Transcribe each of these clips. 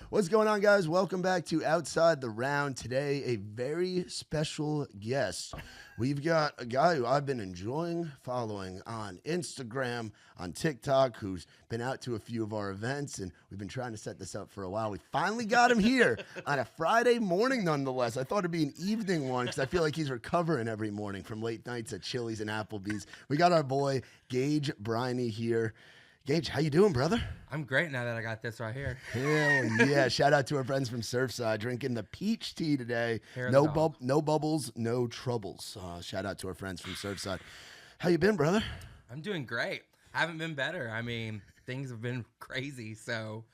What's going on, guys? Welcome back to Outside the Round. Today, a very special guest. We've got a guy who I've been enjoying following on Instagram, on TikTok, who's been out to a few of our events, and we've been trying to set this up for a while. We finally got him here on a Friday morning, nonetheless. I thought it'd be an evening one because I feel like he's recovering every morning from late nights at Chili's and Applebee's. We got our boy, Gage Briney, here. Gage, how you doing, brother? I'm great now that I got this right here. Hell yeah. Shout out to our friends from Surfside drinking the peach tea today. No bubbles, no troubles. Shout out to our friends from Surfside. How you been, brother? I'm doing great. Haven't been better. I mean, things have been crazy, so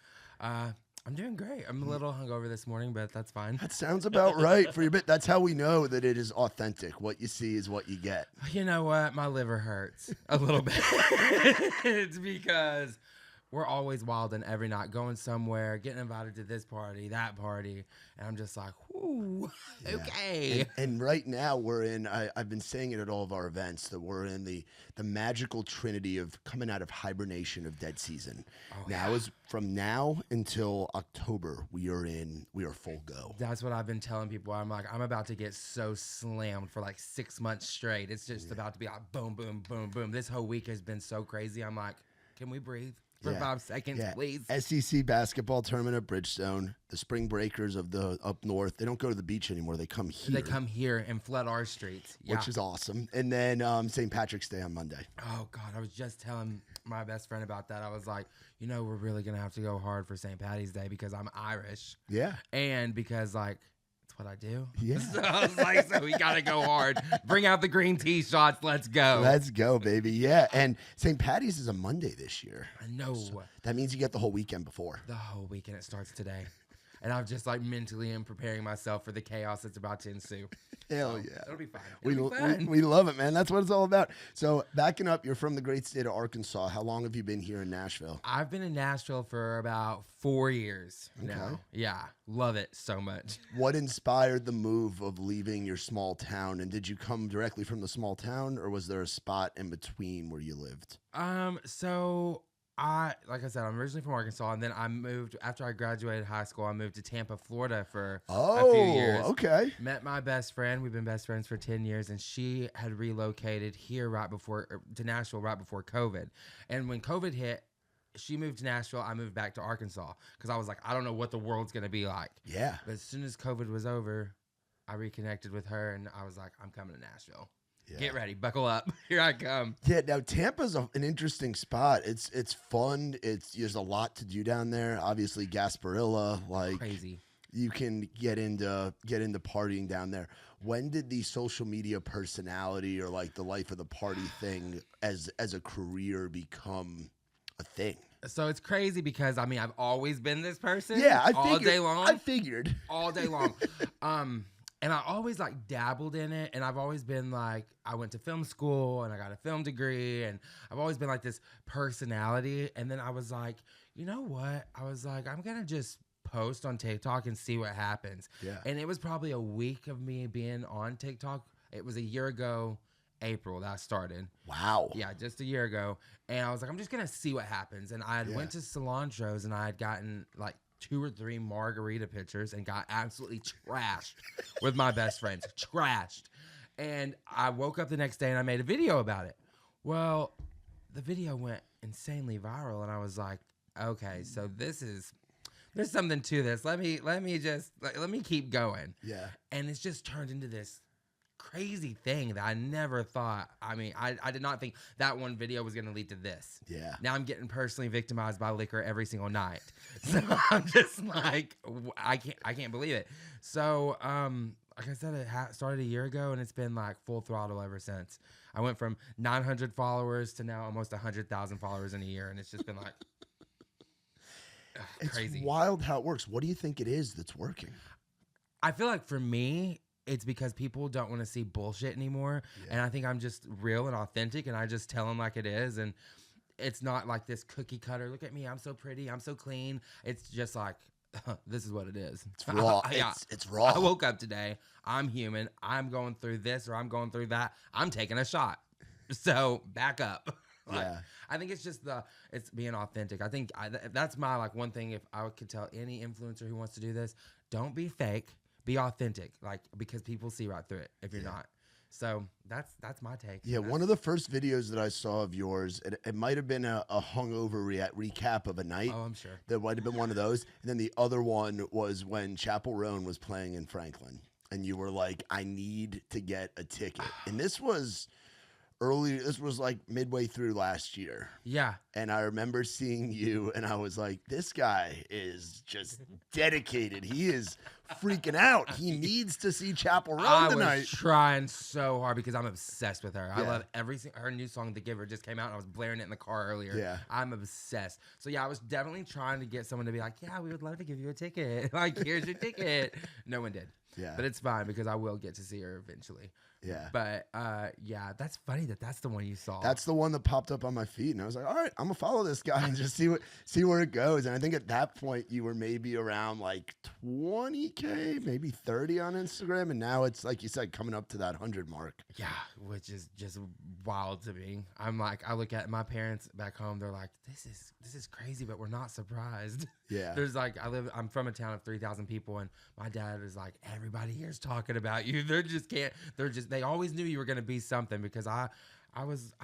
I'm doing great. I'm a little hungover this morning, but that's fine. That sounds about right for your bit. That's how we know that it is authentic. What you see is what you get. You know what? My liver hurts a little bit. It's because we're always wilding every night, going somewhere, getting invited to this party, that party, and I'm just like, whoo, yeah. Okay. And right now we're in, I've been saying it at all of our events, that we're in the magical trinity of coming out of hibernation of dead season. Oh, now is from now until October, we are full go. That's what I've been telling people. I'm like, I'm about to get so slammed for like 6 months straight. It's just about to be like boom, boom, boom, boom. This whole week has been so crazy. I'm like, can we breathe? For 5 seconds, please. SEC basketball tournament at Bridgestone. The Spring Breakers of the up north. They don't go to the beach anymore. They come here. They come here and flood our streets, which is awesome. And then St. Patrick's Day on Monday. Oh God, I was just telling my best friend about that. I was like, you know, we're really gonna have to go hard for St. Patty's Day because I'm Irish. Yeah. And because like. What I do. Yeah. So I was like, so we got to go hard. Bring out the green tea shots. Let's go. Let's go, baby. Yeah. And St. Patty's is a Monday this year. I know. So that means you get the whole weekend before. The whole weekend. It starts today. And I'm just like mentally am preparing myself for the chaos that's about to ensue. Hell yeah. It'll be fine. We love it, man. That's what it's all about. So backing up, you're from the great state of Arkansas. How long have you been here in Nashville? I've been in Nashville for about 4 years now. Yeah. Love it so much. What inspired the move of leaving your small town? And did you come directly from the small town, or was there a spot in between where you lived? So like I said, I'm originally from Arkansas, and then I moved after I graduated high school. I moved to Tampa, Florida for a few years. Okay. Met my best friend. We've been best friends for 10 years, and she had relocated here to Nashville right before COVID. And when COVID hit, she moved to Nashville. I moved back to Arkansas because I was like, I don't know what the world's gonna be like. Yeah. But as soon as COVID was over, I reconnected with her, and I was like, I'm coming to Nashville. Yeah. Get ready, buckle up. Here I come. Yeah, now Tampa's an interesting spot. It's fun. There's a lot to do down there. Obviously, Gasparilla, like crazy. You can get into partying down there. When did the social media personality or like the life of the party thing as a career become a thing? So it's crazy because I mean I've always been this person. Yeah, all day long. I figured all day long. And I always like dabbled in it, and I've always been like, I went to film school and I got a film degree, and I've always been like this personality. And then I was like, you know what? I was like, I'm gonna just post on TikTok and see what happens. Yeah. And it was probably a week of me being on TikTok. It was a year ago, April, that I started. Wow. Yeah, just a year ago. And I was like, I'm just gonna see what happens. And I went to cilantros, and I had gotten like 2 or 3 margarita pictures and got absolutely trashed with my best friends. Trashed. And I woke up the next day and I made a video about it. Well, the video went insanely viral, and I was like, okay, so there's something to this. Let me keep going. Yeah. And it's just turned into this crazy thing that I never thought. I mean, I did not think that one video was going to lead to this. Yeah. Now I'm getting personally victimized by liquor every single night. So I'm just like, I can't believe it. So, like I said, it started a year ago, and it's been like full throttle ever since. I went from 900 followers to now almost 100,000 followers in a year, and it's just been like crazy. It's wild how it works. What do you think it is that's working? I feel like for me, it's because people don't want to see bullshit anymore. Yeah. And I think I'm just real and authentic, and I just tell them like it is. And it's not like this cookie cutter. Look at me. I'm so pretty. I'm so clean. It's just like, this is what it is. It's raw. It's raw. I woke up today. I'm human. I'm going through this or I'm going through that. I'm taking a shot. So back up. Yeah. I think it's just it's being authentic. I think that's my like one thing. If I could tell any influencer who wants to do this, don't be fake, be authentic. Like, because people see right through it if you're not. So that's my take. Yeah, one of the first videos that I saw of yours, it might have been a hungover recap of a night. Oh, I'm sure. That might have been one of those. And then the other one was when Chapel Roan was playing in Franklin. And you were like, I need to get a ticket. And this was like midway through last year. Yeah. And I remember seeing you, and I was like, this guy is just dedicated. He is freaking out. He needs to see Chapel Roan tonight. I was trying so hard because I'm obsessed with her. Yeah. I love her new song, The Giver, just came out, and I was blaring it in the car earlier. Yeah. I'm obsessed. So, yeah, I was definitely trying to get someone to be like, yeah, we would love to give you a ticket. Like, here's your ticket. No one did. Yeah. But it's fine because I will get to see her eventually. Yeah. But, yeah, that's funny that's the one you saw. That's the one that popped up on my feed, and I was like, all right, I'm gonna follow this guy and just see where it goes. And I think at that point you were maybe around like 20K, maybe 30 on Instagram, and now it's like you said, coming up to that 100 mark. Yeah, which is just wild to me. I'm like, I look at my parents back home, they're like, this is crazy, but we're not surprised. Yeah. There's like, I'm from a town of 3,000 people, and my dad is like, everybody here's talking about you. They always knew you were gonna be something, because I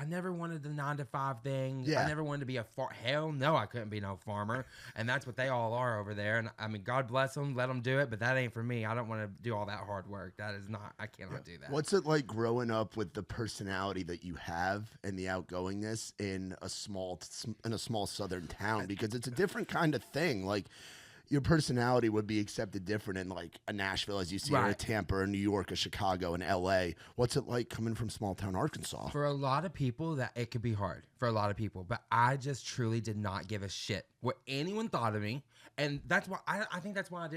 never wanted the 9-to-5 thing. Yeah. I never wanted to be hell no, I couldn't be no farmer. And that's what they all are over there. And I mean, God bless them, let them do it, but that ain't for me. I don't want to do all that hard work. I cannot do that. What's it like growing up with the personality that you have and the outgoingness in a small southern town? Because it's a different kind of thing. Like, your personality would be accepted different in like a Nashville, as you see, or a Tampa, or New York, or Chicago, and LA. What's it like coming from small town Arkansas? For a lot of people, that it could be hard for a lot of people, but I just truly did not give a shit what anyone thought of me. And that's why I think that's why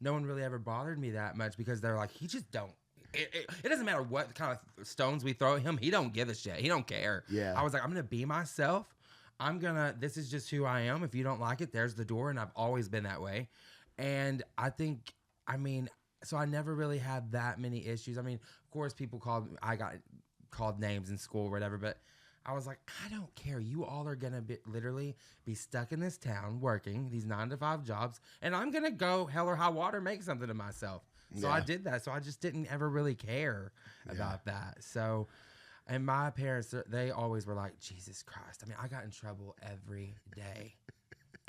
no one really ever bothered me that much, because they're like, he just don't. It doesn't matter what kind of stones we throw at him. He don't give a shit. He don't care. Yeah. I was like, I'm going to be myself. This is just who I am. If you don't like it, there's the door. And I've always been that way. And so I never really had that many issues. I mean, of course, I got called names in school or whatever, but I was like, I don't care. You all are going to literally be stuck in this town working these 9-to-5 jobs. And I'm going to go hell or high water, make something of myself. So I did that. So I just didn't ever really care about that. So... And my parents, they always were like, Jesus Christ. I mean, I got in trouble every day.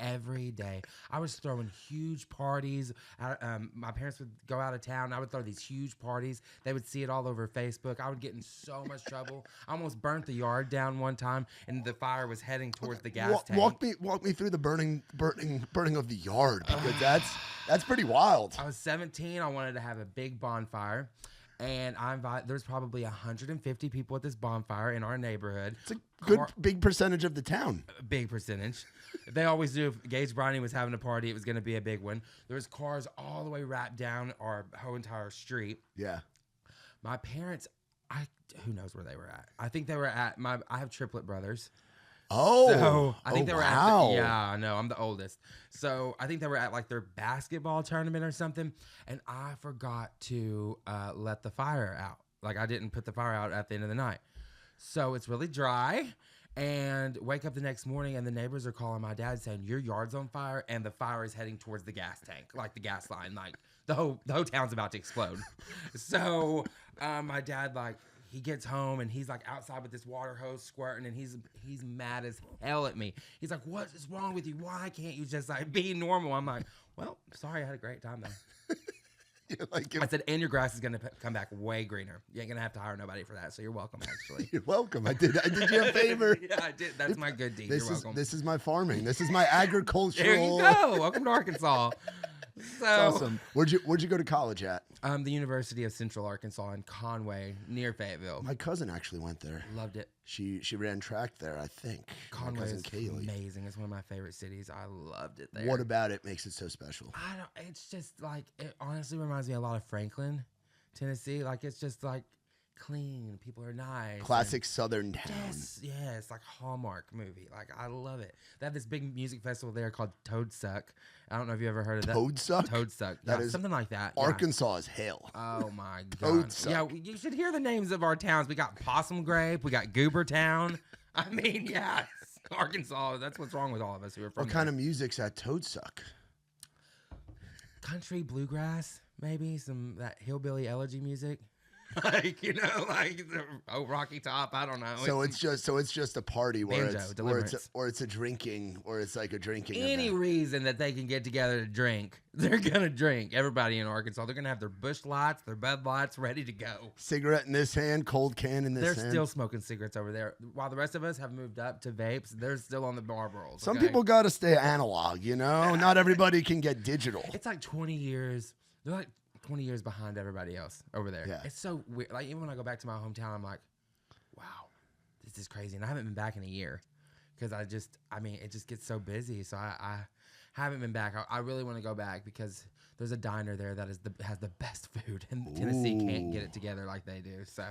Every day. I was throwing huge parties. My parents would go out of town. I would throw these huge parties. They would see it all over Facebook. I would get in so much trouble. I almost burnt the yard down one time, and the fire was heading towards the gas tank. Walk me through the burning of the yard, because that's pretty wild. I was 17. I wanted to have a big bonfire. And there's probably 150 people at this bonfire in our neighborhood. It's a big percentage of the town. Big percentage. They always do. If Gage Briney was having a party, it was going to be a big one. There was cars all the way wrapped down our whole entire street. Yeah. My parents, who knows where they were at? I think they were at I have triplet brothers. Oh, so I think they were at I know, I'm the oldest. So I think they were at like their basketball tournament or something, and I forgot to let the fire out. Like, I didn't put the fire out at the end of the night. So it's really dry, and wake up the next morning, and the neighbors are calling my dad saying, your yard's on fire, and the fire is heading towards the gas tank, like the gas line, like the whole town's about to explode. So my dad, like, he gets home, and he's like outside with this water hose squirting, and he's mad as hell at me. He's like, what is wrong with you? Why can't you just like be normal? I'm like, well, sorry, I had a great time though. I said, and your grass is going to come back way greener. You ain't going to have to hire nobody for that, so you're welcome, actually. You're welcome. I did you a favor. Yeah, I did. That's my good deed. You're welcome. This is my farming. This is my agricultural. There you go. Welcome to Arkansas. So, that's awesome. Where'd you go to college at? The University of Central Arkansas in Conway, near Fayetteville. My cousin actually went there. Loved it. She ran track there, I think. Conway is amazing. It's one of my favorite cities. I loved it there. What about it makes it so special? It's just like, it honestly reminds me a lot of Franklin, Tennessee. Like, it's just like clean. People are nice. Classic Southern town. Yes, like Hallmark movie. Like, I love it. They have this big music festival there called Toadsuck. I don't know if you ever heard of that. Toadsuck? Toadsuck. That Yeah, is something like that. Arkansas is hell. Oh my God. Toadsuck. Yeah, you should hear the names of our towns. We got Possum Grape. We got Goobertown. I mean, yeah, Arkansas. That's what's wrong with all of us who are from What kind of music's that Toad Suck? country bluegrass, maybe some that hillbilly elegy music. Like like the Rocky Top. I don't know. So it's just a party where banjo, it's a drinking, or it's like a drinking any event. reason that they can get together to drink, they're gonna drink. Everybody in Arkansas, they're gonna have their Busch Lights, their Bud Lights ready to go. Cigarette in this hand, cold can in this hand. They're still smoking cigarettes over there, while the rest of us have moved up to vapes. They're still on the Marlboros. Some people got to stay analog, Not everybody can get digital. It's like 20 years. They're like 20 years behind everybody else over there. Yeah. It's so weird. Like, even when I go back to my hometown, I'm like, wow, this is crazy. And I haven't been back in a year because it just gets so busy. So I haven't been back. I really want to go back because there's a diner there that has the best food, and Tennessee can't get it together like they do. So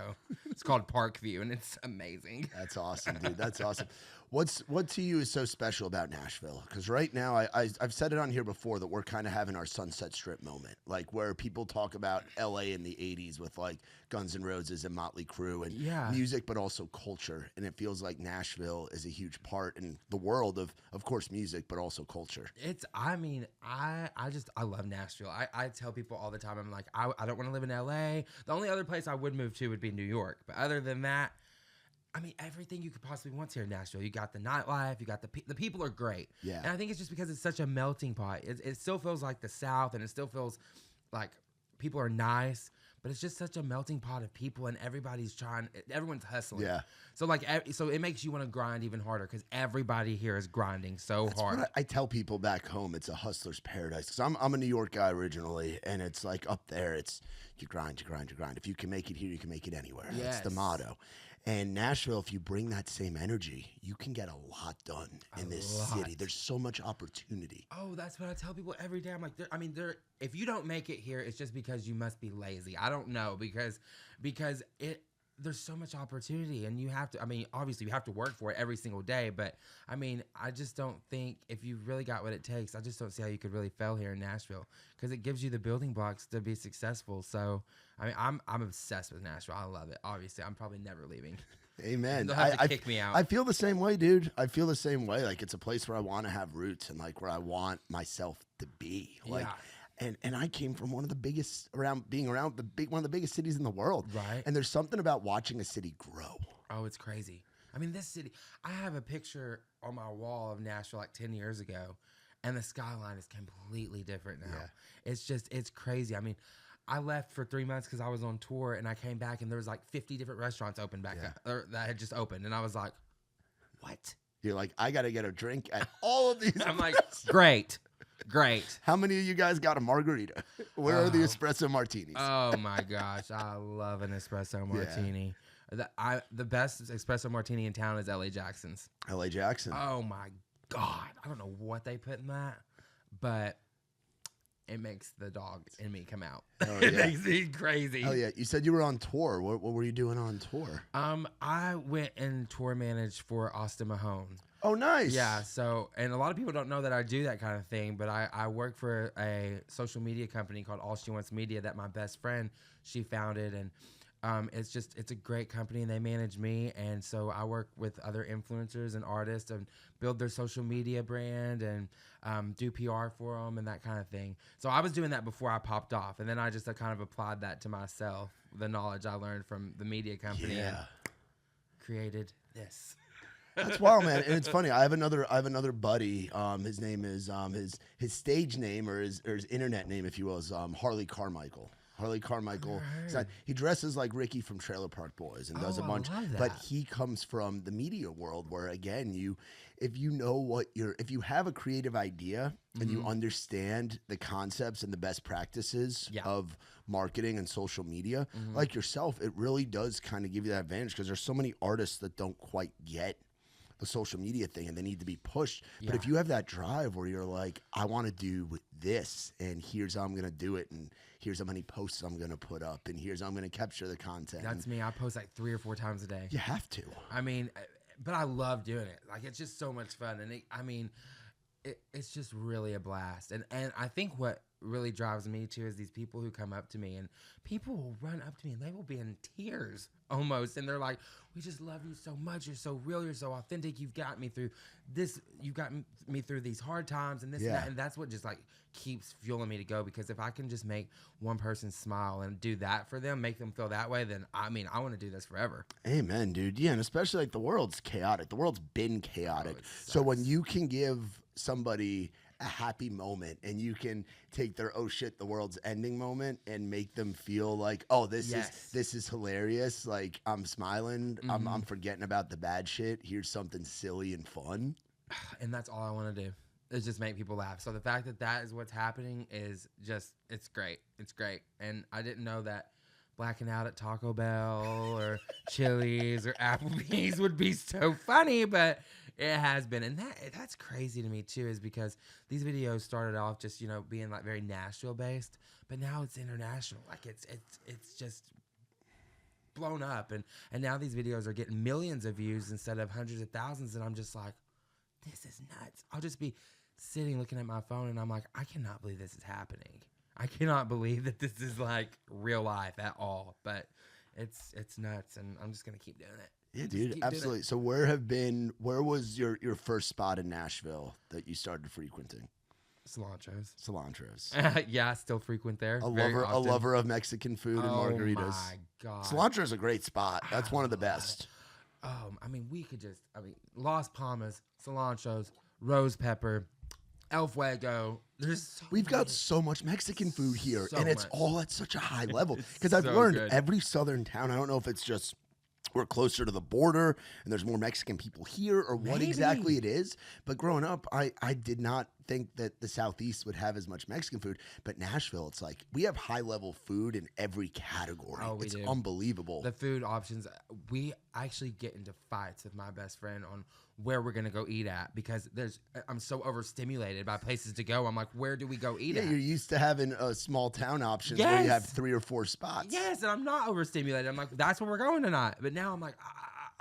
it's called Parkview, and it's amazing. That's awesome, dude. That's awesome. What to you is so special about Nashville? Because right now, I've said it on here before that we're kind of having our Sunset Strip moment, like where people talk about L.A. in the '80s with like Guns N' Roses and Motley Crue and music, but also culture. And it feels like Nashville is a huge part in the world of course, music, but also culture. I love Nashville. I tell people all the time, I'm like, I don't want to live in L.A. The only other place I would move to would be New York. But other than that, I mean, everything you could possibly want here in Nashville. You got the nightlife. You got the people are great. Yeah. And I think it's just because it's such a melting pot. It still feels like the South, and it still feels like people are nice, but it's just such a melting pot of people, and everyone's hustling. Yeah. So so it makes you want to grind even harder because everybody here is grinding so hard. What I tell people back home, it's a hustler's paradise. Because I'm a New York guy originally, and it's like up there, it's you grind. If you can make it here, you can make it anywhere. Yes. That's the motto. And Nashville, if you bring that same energy, you can get a lot done in this city. There's so much opportunity. Oh, that's what I tell people every day. I'm like, if you don't make it here, it's just because you must be lazy. I don't know, because there's so much opportunity, and you have to. I mean, obviously, you have to work for it every single day. But I mean, I just don't think if you really got what it takes, I just don't see how you could really fail here in Nashville because it gives you the building blocks to be successful. So I mean, I'm obsessed with Nashville. I love it. Obviously, I'm probably never leaving. Amen. They'll have to kick me out. I feel the same way, dude. I feel the same way. Like it's a place where I want to have roots and like where I want myself to be. Like. Yeah. And I came from one of the biggest one of the biggest cities in the world. Right. And there's something about watching a city grow. Oh, it's crazy. I mean, this city, I have a picture on my wall of Nashville like 10 years ago, and the skyline is completely different now. Yeah. It's crazy. I mean, I left for 3 months because I was on tour, and I came back, and there was like 50 different restaurants open back up, or that had just opened. And I was like, what? You're like, I got to get a drink at all of these. I'm like, great. How many of you guys got a margarita? Where are the espresso martinis? Oh my gosh, I love an espresso martini. Yeah. The best espresso martini in town is L.A. Jackson's. L.A. Jackson. Oh my God, I don't know what they put in that, but it makes the dog in me come out. Oh, yeah. It makes me crazy. Oh yeah, you said you were on tour. What were you doing on tour? I went and tour managed for Austin Mahone. Oh, nice. Yeah, so, and a lot of people don't know that I do that kind of thing, but I work for a social media company called All She Wants Media that my best friend, she founded, and it's a great company, and they manage me, and so I work with other influencers and artists and build their social media brand and do PR for them and that kind of thing. So I was doing that before I popped off, and then I just kind of applied that to myself, the knowledge I learned from the media company, and created this. That's wild, man. And it's funny. I have another buddy. His name is his stage name or his internet name, if you will, is Harley Carmichael. Harley Carmichael. He dresses like Ricky from Trailer Park Boys and does a bunch. But he comes from the media world, where again, if you have a creative idea and you understand the concepts and the best practices of marketing and social media, like yourself, it really does kind of give you that advantage because there's so many artists that don't quite get the social media thing and they need to be pushed. Yeah. But if you have that drive where you're like, I want to do this and here's how I'm going to do it and here's how many posts I'm going to put up and here's how I'm going to capture the content. That's me. I post like 3 or 4 times a day. You have to. I mean, but I love doing it. Like, it's just so much fun. And it's just really a blast. And I think what really drives me too is these people who come up to me, and people will run up to me and they will be in tears almost, and they're like, we just love you so much, you're so real, you're so authentic, you've got me through this, you've got me through these hard times and this and that, and that's what just like keeps fueling me to go, because if I can just make one person smile and do that for them, make them feel that way, then I mean I want to do this forever. Amen, dude. Yeah, and especially like the world's chaotic. The world's been chaotic. So when you can give somebody a happy moment and you can take their oh shit the world's ending moment and make them feel like, oh, this is hilarious, like I'm smiling, I'm forgetting about the bad shit, here's something silly and fun, and that's all I want to do is just make people laugh. So the fact that that is what's happening is just, it's great. And I didn't know that blacking out at Taco Bell or Chili's or Applebee's would be so funny, but it has been. And that's crazy to me too, is because these videos started off just, you know, being like very Nashville based, but now it's international. Like it's just blown up, and now these videos are getting millions of views instead of hundreds of thousands, and I'm just like, this is nuts. I'll just be sitting looking at my phone and I'm like, I cannot believe this is happening. I cannot believe that this is like real life at all, but it's nuts, and I'm just gonna keep doing it. Yeah, dude, absolutely. So where was your first spot in Nashville that you started frequenting? Cilantros. Yeah, I still frequent there. A lover of Mexican food and margaritas. Oh my God. Cilantro's a great spot. That's one of the best. I mean, Las Palmas, Cilantros, Rose Pepper, El Fuego. We've got so much Mexican food here, and it's all at such a high level. Because I've learned every southern town, I don't know if it's just we're closer to the border and there's more Mexican people here or what exactly it is. But growing up, I did not think that the Southeast would have as much Mexican food. But Nashville, it's like we have high level food in every category. Oh, it's unbelievable. The food options, we actually get into fights with my best friend on where we're going to go eat at, because I'm so overstimulated by places to go. I'm like, where do we go eat at? Yeah, you're used to having a small town options where you have 3 or 4 spots. Yes, and I'm not overstimulated. I'm like, that's where we're going tonight. But now I'm like,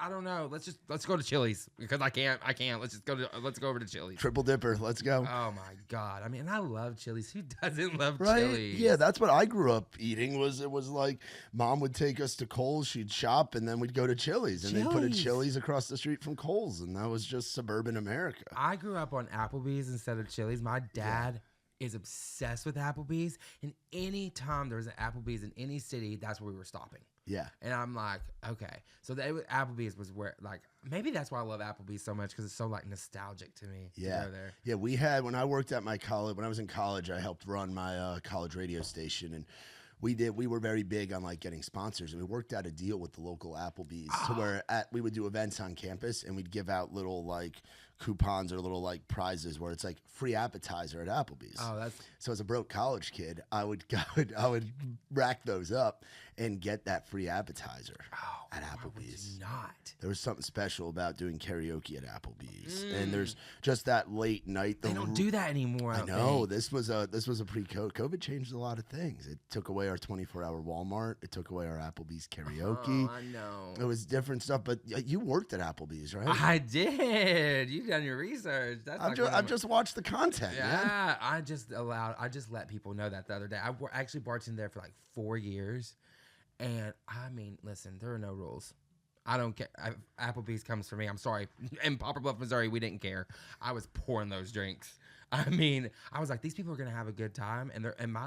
I don't know. Let's go to Chili's, because I can't. Let's go over to Chili's. Triple Dipper. Let's go. Oh my God. I mean, I love Chili's. Who doesn't love right? Chili's? Yeah, that's what I grew up eating. It was like mom would take us to Kohl's, she'd shop, and then we'd go to Chili's, and they'd put a Chili's across the street from Kohl's, and that was just suburban America. I grew up on Applebee's instead of Chili's. My dad is obsessed with Applebee's, and any time there was an Applebee's in any city, that's where we were stopping. Yeah. And I'm like, okay. So Applebee's was where, like, maybe that's why I love Applebee's so much, because it's so, like, nostalgic to me to go there. Yeah, we had, when I worked at my college, when I was in college, I helped run my college radio station, and we were very big on, like, getting sponsors, and we worked out a deal with the local Applebee's to where we would do events on campus, and we'd give out little, like, coupons or little like prizes where it's like free appetizer at Applebee's. Oh, so as a broke college kid, I would rack those up and get that free appetizer at Applebee's. There was something special about doing karaoke at Applebee's, and there's just that late night. They don't do that anymore. I know. This was a pre-COVID. COVID changed a lot of things. It took away our 24-hour Walmart. It took away our Applebee's karaoke. I know. It was different stuff. But you worked at Applebee's, right? I did. You've done your research. I've just watched the content. Yeah, man. I just let people know that the other day. I actually bartended there for like 4 years. And I mean, listen, there are no rules. I don't care. Applebee's comes for me. I'm sorry. In Poplar Bluff, Missouri, we didn't care. I was pouring those drinks. I mean, I was like, these people are gonna have a good time,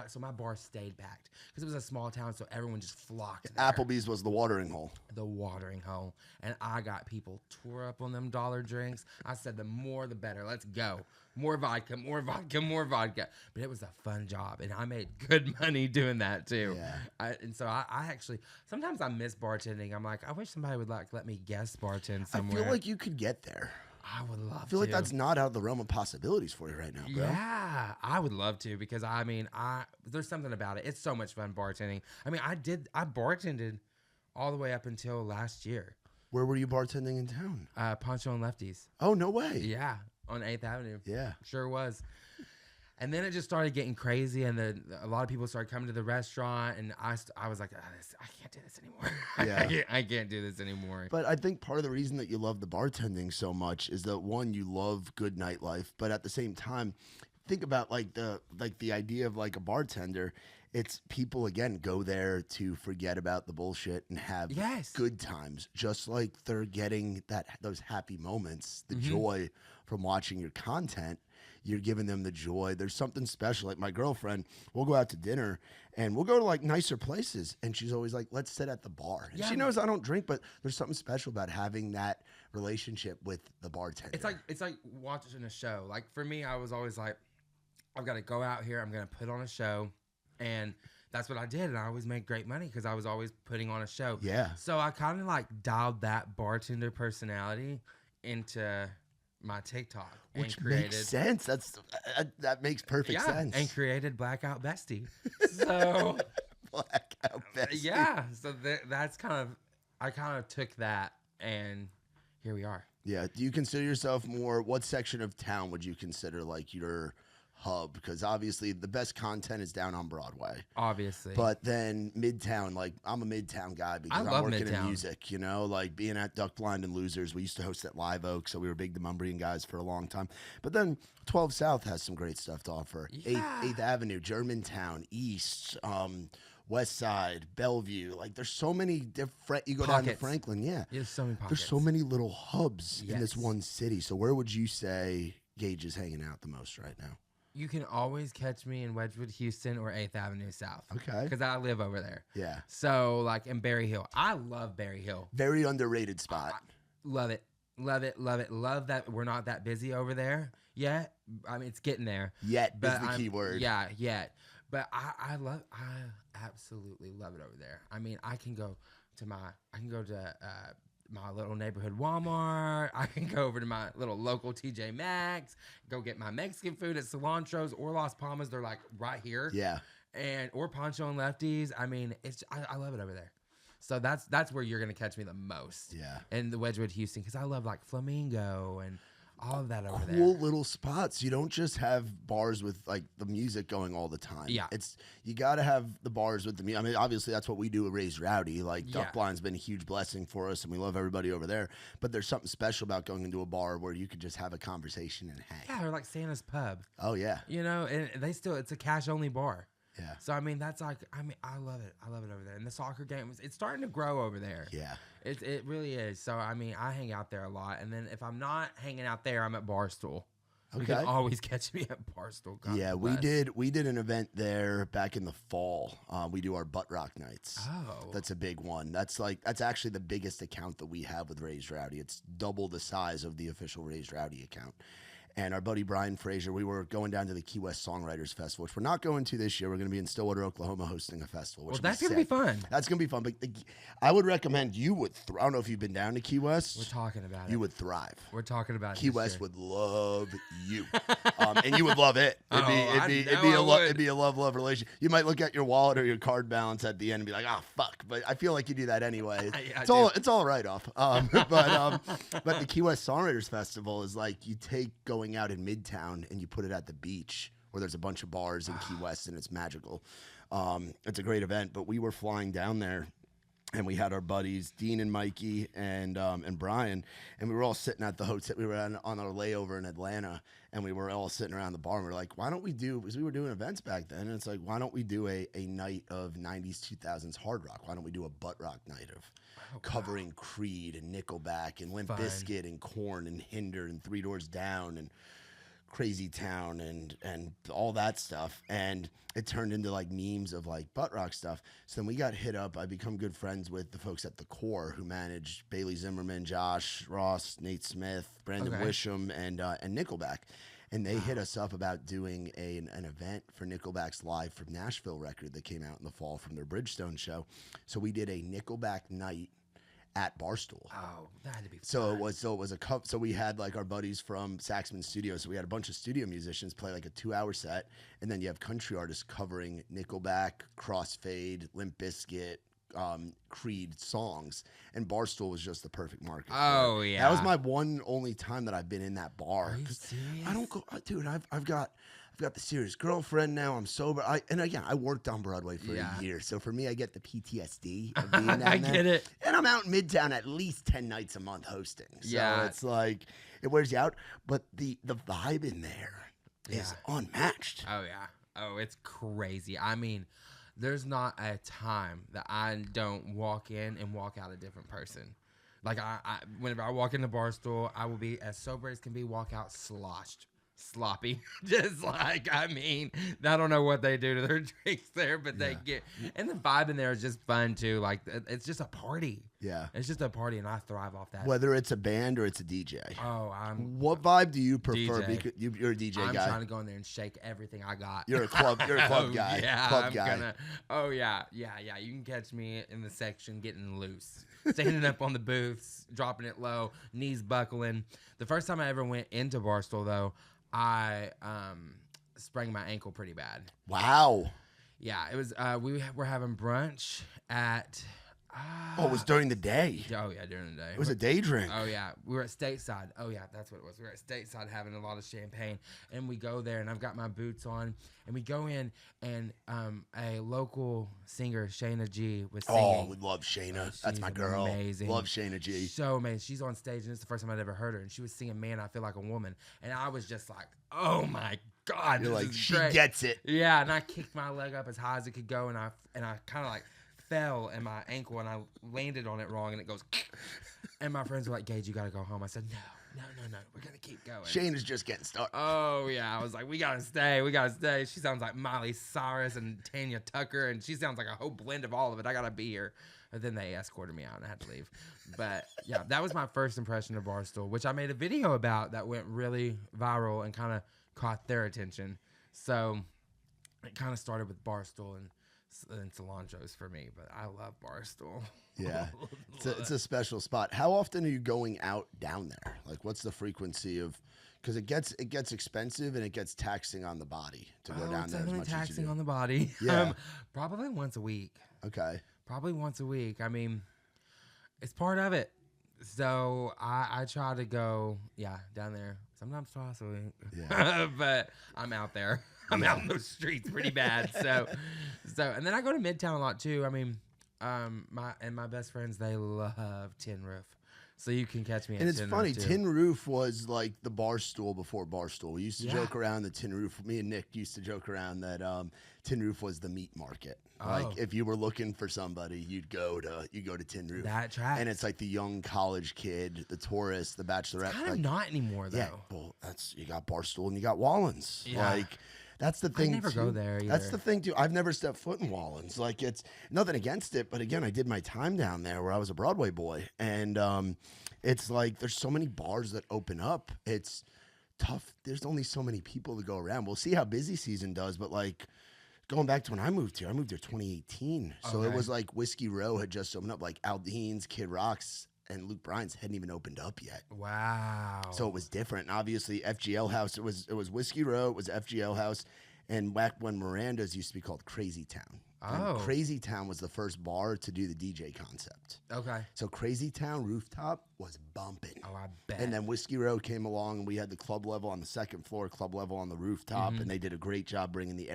so my bar stayed packed because it was a small town, so everyone just flocked there. Applebee's was the watering hole. The watering hole, and I got people tore up on them dollar drinks. I said, the more the better. Let's go. More vodka, more vodka, more vodka. But it was a fun job, and I made good money doing that too. Yeah. And so I actually sometimes I miss bartending. I'm like, I wish somebody would like let me guest bartend somewhere. I feel like you could get there. I would love to. I feel like that's not out of the realm of possibilities for you right now, bro. Yeah, I would love to, because I mean, there's something about it. It's so much fun bartending. I mean, I bartended all the way up until last year. Where were you bartending in town? Poncho and Lefties. Oh, no way. Yeah, on 8th Avenue. Yeah. Sure was. And then it just started getting crazy, and a lot of people started coming to the restaurant, and I was like, I can't do this anymore. Yeah. I can't do this anymore. But I think part of the reason that you love the bartending so much is that, one, you love good nightlife, but at the same time, think about the idea of like a bartender. It's people again go there to forget about the bullshit and have good times, just like they're getting those happy moments, the joy from watching your content. You're giving them the joy. There's something special. Like my girlfriend, we'll go out to dinner and we'll go to like nicer places, and she's always like, "Let's sit at the bar." And she knows I don't drink, but there's something special about having that relationship with the bartender. It's like watching a show. Like for me, I was always like, I've got to go out here. I'm gonna put on a show. And that's what I did, and I always made great money because I was always putting on a show. Yeah. So I kind of like dialed that bartender personality into my TikTok, which makes sense. That makes perfect sense. And created Blackout Bestie. So Blackout Bestie. Yeah. So that's I kind of took that, and here we are. Yeah. Do you consider yourself more? What section of town would you consider like your hub? Because obviously the best content is down on Broadway, obviously, but then Midtown, like I'm a Midtown guy because I'm working in music, you know, like being at Duck Blind and Losers. We used to host at Live Oak, so we were big Demumbrian guys for a long time. But then 12 South has some great stuff to offer. 8th Avenue, Germantown, East, West Side, Bellevue. Like there's so many different, you go down to Franklin. There's so many pockets. There's so many little hubs in this one city. So where would you say Gage is hanging out the most right now? You can always catch me in Wedgwood, Houston, or 8th Avenue South. Okay. Because I live over there. Yeah. So, like, in Berry Hill. I love Berry Hill. Very underrated spot. Love it. Love it. Love it. Love that we're not that busy over there yet. I mean, it's getting there. Yet is the key word. Yeah, yet. But I absolutely love it over there. I mean, I can go to my little neighborhood Walmart. I can go over to my little local TJ Maxx, go get my Mexican food at Cilantro's or Las Palmas. They're like right here. Yeah. Or Pancho and Lefties. I mean, I love it over there. So that's where you're gonna catch me the most. Yeah. In the Wedgwood, Houston, because I love like Flamingo and all of that over there. Cool little spots. You don't just have bars with like the music going all the time. Yeah. You got to have the bars with the music. I mean, obviously that's what we do at Raised Rowdy. Like Duck Blind's been a huge blessing for us, and we love everybody over there. But there's something special about going into a bar where you could just have a conversation and hang. Yeah, or like Santa's Pub. Oh yeah. You know, and it's a cash only bar. Yeah. So I mean, I love it. I love it over there. And the soccer games, it's starting to grow over there. Yeah. It really is. So I mean, I hang out there a lot. And then if I'm not hanging out there, I'm at Barstool. Okay. You can always catch me at Barstool. Yeah, we did an event there back in the fall. We do our butt rock nights. Oh. That's a big one. That's actually the biggest account that we have with Raised Rowdy. It's double the size of the official Raised Rowdy account. And our buddy Brian Frazier, we were going down to the Key West Songwriters Festival, which we're not going to this year. We're going to be in Stillwater, Oklahoma, hosting a festival. Well, that's going to be fun. That's going to be fun. But I would recommend you would. I don't know if you've been down to Key West. We're talking about it. You would thrive. We're talking about Key West would love you, and you would love it. It'd be a love relationship. You might look at your wallet or your card balance at the end and be like, "Ah, fuck." But I feel like you do that anyway. It's all a write off. But the Key West Songwriters Festival is like you take going out in Midtown and you put it at the beach where there's a bunch of bars in Key West, and it's magical. It's a great event. But we were flying down there, and we had our buddies Dean and Mikey and Brian, and we were all sitting at the hotel. We were on our layover in Atlanta, and we were all sitting around the bar. And we were like, why don't we do? Because we were doing events back then, and it's like, why don't we do a night of '90s, 2000s hard rock? Why don't we do a butt rock night of covering Creed and Nickelback and Limp Bizkit and Korn and Hinder and Three Doors Down and Crazy Town and all that stuff. And it turned into like memes of like butt rock stuff. So then we got hit up. I become good friends with the folks at The Core who managed Bailey Zimmerman, Josh Ross, Nate Smith, Brandon Wisham, and Nickelback. And they hit us up about doing an event for Nickelback's Live from Nashville record that came out in the fall from their Bridgestone show. So we did a Nickelback night at Barstool. Oh, that had to be fun. So we had like our buddies from Saxman Studios. So we had a bunch of studio musicians play like a 2-hour set, and then you have country artists covering Nickelback, Crossfade, Limp Bizkit, Creed songs, and Barstool was just the perfect market. Oh yeah, that was my only time that I've been in that bar. Are you serious? I don't go, dude. I've got the serious girlfriend now. I'm sober. I worked on Broadway for a year, so for me, I get the PTSD of being down there. I get it. And I'm out in Midtown at least 10 nights a month hosting. So it's like it wears you out. But the vibe in there is unmatched. Oh yeah. Oh, it's crazy. I mean, there's not a time that I don't walk in and walk out a different person. Like whenever I walk in the bar stool, I will be as sober as can be. Walk out sloshed, sloppy, just like I mean, I don't know what they do to their drinks there, but they get, and the vibe in there is just fun too. Like it's just a party. Yeah, it's just a party, and I thrive off that. Whether it's a band or it's a DJ. Oh, What vibe do you prefer? DJ. Because you're a DJ I'm guy. trying to go in there and shake everything I got. You're a club guy. Yeah, club guy. Oh yeah. You can catch me in the section getting loose, standing up on the booths, dropping it low, knees buckling. The first time I ever went into Barstool though, I sprained my ankle pretty bad. Wow. Yeah, it was. We were having brunch at. It was during the day. Oh yeah, during the day. It was a day drink. Oh yeah, we were at Stateside. Oh yeah, that's what it was. We were at Stateside having a lot of champagne, and we go there, and I've got my boots on, and we go in, and a local singer, Shayna G, was singing. Oh, we love Shayna. That's my girl. Amazing. Love Shayna G. So amazing. She's on stage, and it's the first time I'd ever heard her, and she was singing "Man, I Feel Like a Woman," and I was just like, oh my God, You're this like, is she great. gets it. Yeah, and I kicked my leg up as high as it could go, and I kind of like fell in my ankle, and I landed on it wrong, and it goes. And my friends were like, "Gage, you gotta go home." I said, "No, we're gonna keep going." Shane is just getting started. Oh yeah, I was like, "We gotta stay. She sounds like Miley Cyrus and Tanya Tucker, and she sounds like a whole blend of all of it. I gotta be here." And then they escorted me out, and I had to leave. But yeah, that was my first impression of Barstool, which I made a video about that went really viral and kind of caught their attention. So it kind of started with Barstool and cilantros for me, but I love Barstool. Yeah, it's a special spot. How often are you going out down there? Like, what's the frequency of? Because it gets expensive and it gets taxing on the body to go down there as much taxing as you do. on the body. Yeah. Probably once a week. Okay. Probably once a week. I mean, it's part of it. So I try to go, down there. Sometimes twice a week. Yeah. But I'm out there. I'm out in those streets pretty bad. So and then I go to Midtown a lot too. I mean, my best friends, they love Tin Roof. So you can catch me at And it's Tin funny, Roof too. Tin Roof was like the bar stool before Barstool. We used to joke around the Tin Roof. Me and Nick used to joke around that Tin Roof was the meat market. Like if you were looking for somebody, you'd go to Tin Roof. That tracks. And it's like the young college kid, the tourist, the bachelorette. It's kind of not anymore though. Yeah, well, you got Barstool and you got Wallens. Yeah. Like that's the thing. I never go there either. That's the thing too. I've never stepped foot in Wallens. Like it's nothing against it, but again, I did my time down there where I was a Broadway boy, and it's like there's so many bars that open up. It's tough. There's only so many people to go around. We'll see how busy season does, but like going back to when I moved here 2018. So it was like Whiskey Row had just opened up. Like Aldean's, Kid Rock's, and Luke Bryan's hadn't even opened up yet. Wow. So it was different. And obviously, FGL House, it was Whiskey Row, it was FGL House, and back when Miranda's used to be called Crazy Town. And Crazy Town was the first bar to do the DJ concept. Okay. So Crazy Town rooftop was bumping. Oh, I bet. And then Whiskey Row came along, and we had the club level on the second floor, club level on the rooftop, and they did a great job bringing the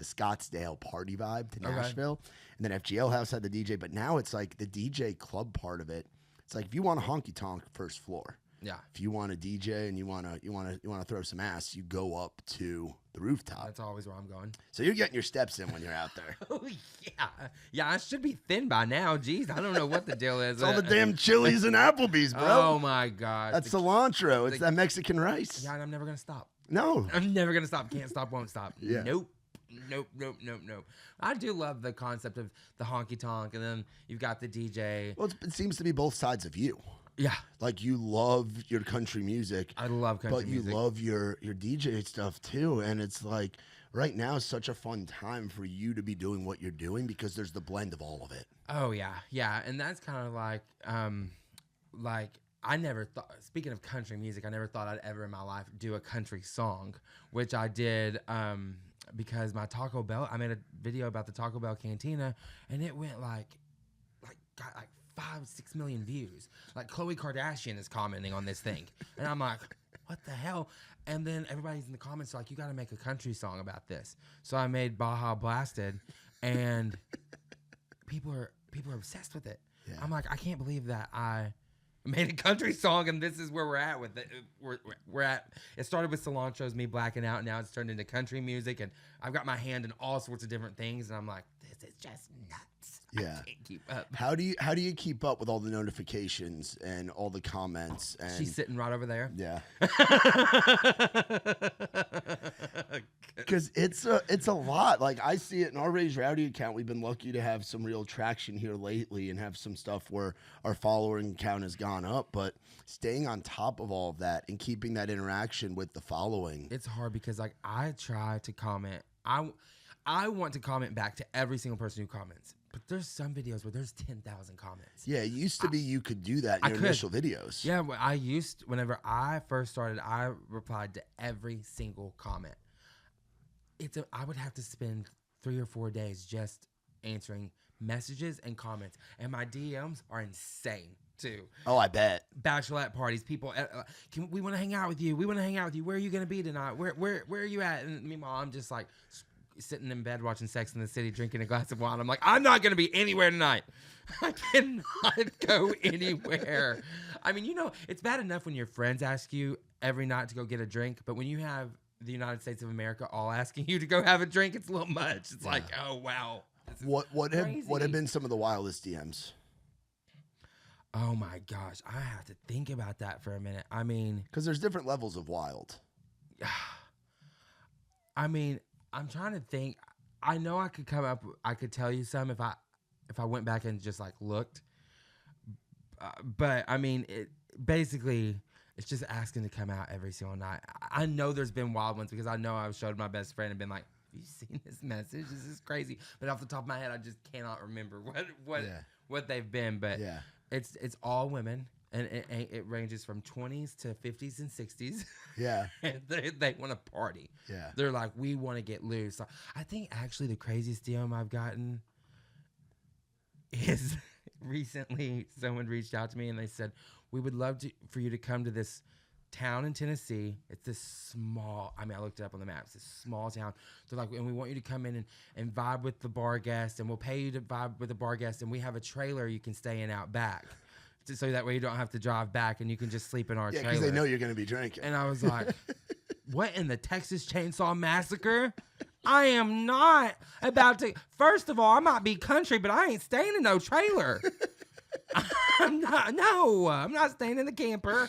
Scottsdale party vibe to Nashville. And then FGL House had the DJ, but now it's like the DJ club part of it. It's like if you want a honky tonk, first floor. Yeah. If you want a DJ and you want to throw some ass, you go up to the rooftop. That's always where I'm going. So you're getting your steps in when you're out there. Oh yeah, yeah. I should be thin by now. Jeez, I don't know what the deal is. It's all the damn Chili's and Applebee's, bro. Oh my god. That's cilantro. It's that Mexican rice. Yeah, and I'm never gonna stop. No. I'm never gonna stop. Can't stop. Won't stop. Yeah. Nope. I do love the concept of the honky tonk, and then you've got the DJ. Well, it seems to be both sides of you. Yeah. Like you love your country music. I love country music. But you love your DJ stuff too. And it's like right now is such a fun time for you to be doing what you're doing because there's the blend of all of it. Oh yeah. Yeah. And that's kind of like I never thought, speaking of country music, I never thought I'd ever in my life do a country song, which I did because my Taco Bell, I made a video about the Taco Bell Cantina, and it went got 5-6 million views. Like Khloe Kardashian is commenting on this thing. And I'm like, what the hell? And then everybody's in the comments like, you got to make a country song about this. So I made Baja Blasted, and people are obsessed with it. Yeah. I'm like, I can't believe that I I made a country song, and this is where we're at with it. We're at. It started with Cilantro's Me Blacking Out. Now it's turned into country music, and I've got my hand in all sorts of different things, and I'm like, this is just nuts. Yeah. I can't keep up. How do you keep up with all the notifications and all the comments? And She's sitting right over there. Yeah. Because it's a lot. Like, I see it in our Raise Rowdy account. We've been lucky to have some real traction here lately and have some stuff where our following count has gone up. But staying on top of all of that and keeping that interaction with the following, it's hard because like I try to comment. I want to comment back to every single person who comments. But there's some videos where there's 10,000 comments. Yeah, it used to be you could do that in your initial videos. Yeah, whenever I first started, I replied to every single comment. I would have to spend 3 or 4 days just answering messages and comments. And my DMs are insane too. Oh, I bet. Bachelorette parties, people, we want to hang out with you. We want to hang out with you. Where are you going to be tonight? Where are you at? And meanwhile, I'm just like sitting in bed watching Sex in the City, drinking a glass of wine. I'm like, I'm not going to be anywhere tonight. I cannot go anywhere. I mean, it's bad enough when your friends ask you every night to go get a drink, but when you have the United States of America all asking you to go have a drink, it's a little much. It's like, oh wow. What have been some of the wildest DMs? Oh my gosh, I have to think about that for a minute. I mean, because there's different levels of wild. I mean, I'm trying to think. I know I could tell you some if I went back and just like looked. But I mean, it's just asking to come out every single night. I know there's been wild ones because I know I've showed my best friend and been like, have you seen this message? This is crazy. But off the top of my head, I just cannot remember what they've been. But it's all women. And it ranges from 20s to 50s and 60s. Yeah. And they want to party. Yeah. They're like, we want to get loose. So I think actually the craziest DM I've gotten is recently someone reached out to me and they said, we would love for you to come to this town in Tennessee. It's this small, I looked it up on the map. It's this small town. They're like, and we want you to come in and vibe with the bar guests, and we'll pay you to vibe with the bar guests, and we have a trailer you can stay in out back. So that way you don't have to drive back and you can just sleep in our trailer. Yeah, because they know you're going to be drinking. And I was like, what in the Texas Chainsaw Massacre? I am not about to. First of all, I might be country, but I ain't staying in no trailer. I'm not staying in the camper.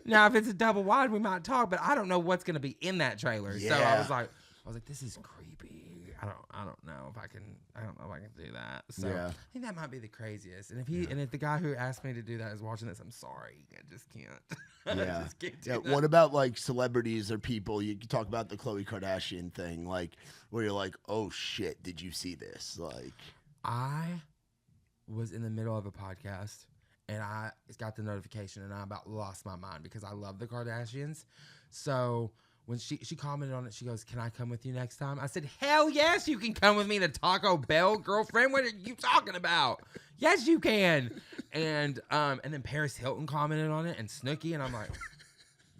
Now, if it's a double wide, we might talk, but I don't know what's going to be in that trailer. Yeah. So I was like, this is creepy. I don't know if I can do that. So I think that might be the craziest. And if the guy who asked me to do that is watching this, I'm sorry. I just can't. Yeah. I just can't do that. What about like celebrities or people? You talk about the Khloe Kardashian thing, like where you're like, oh shit, did you see this? Like, I was in the middle of a podcast and I got the notification and I about lost my mind because I love the Kardashians. So when she commented on it, she goes, can I come with you next time? I said, hell yes, you can come with me to Taco Bell, girlfriend. What are you talking about? Yes, you can. And then Paris Hilton commented on it and Snooki, and I'm like,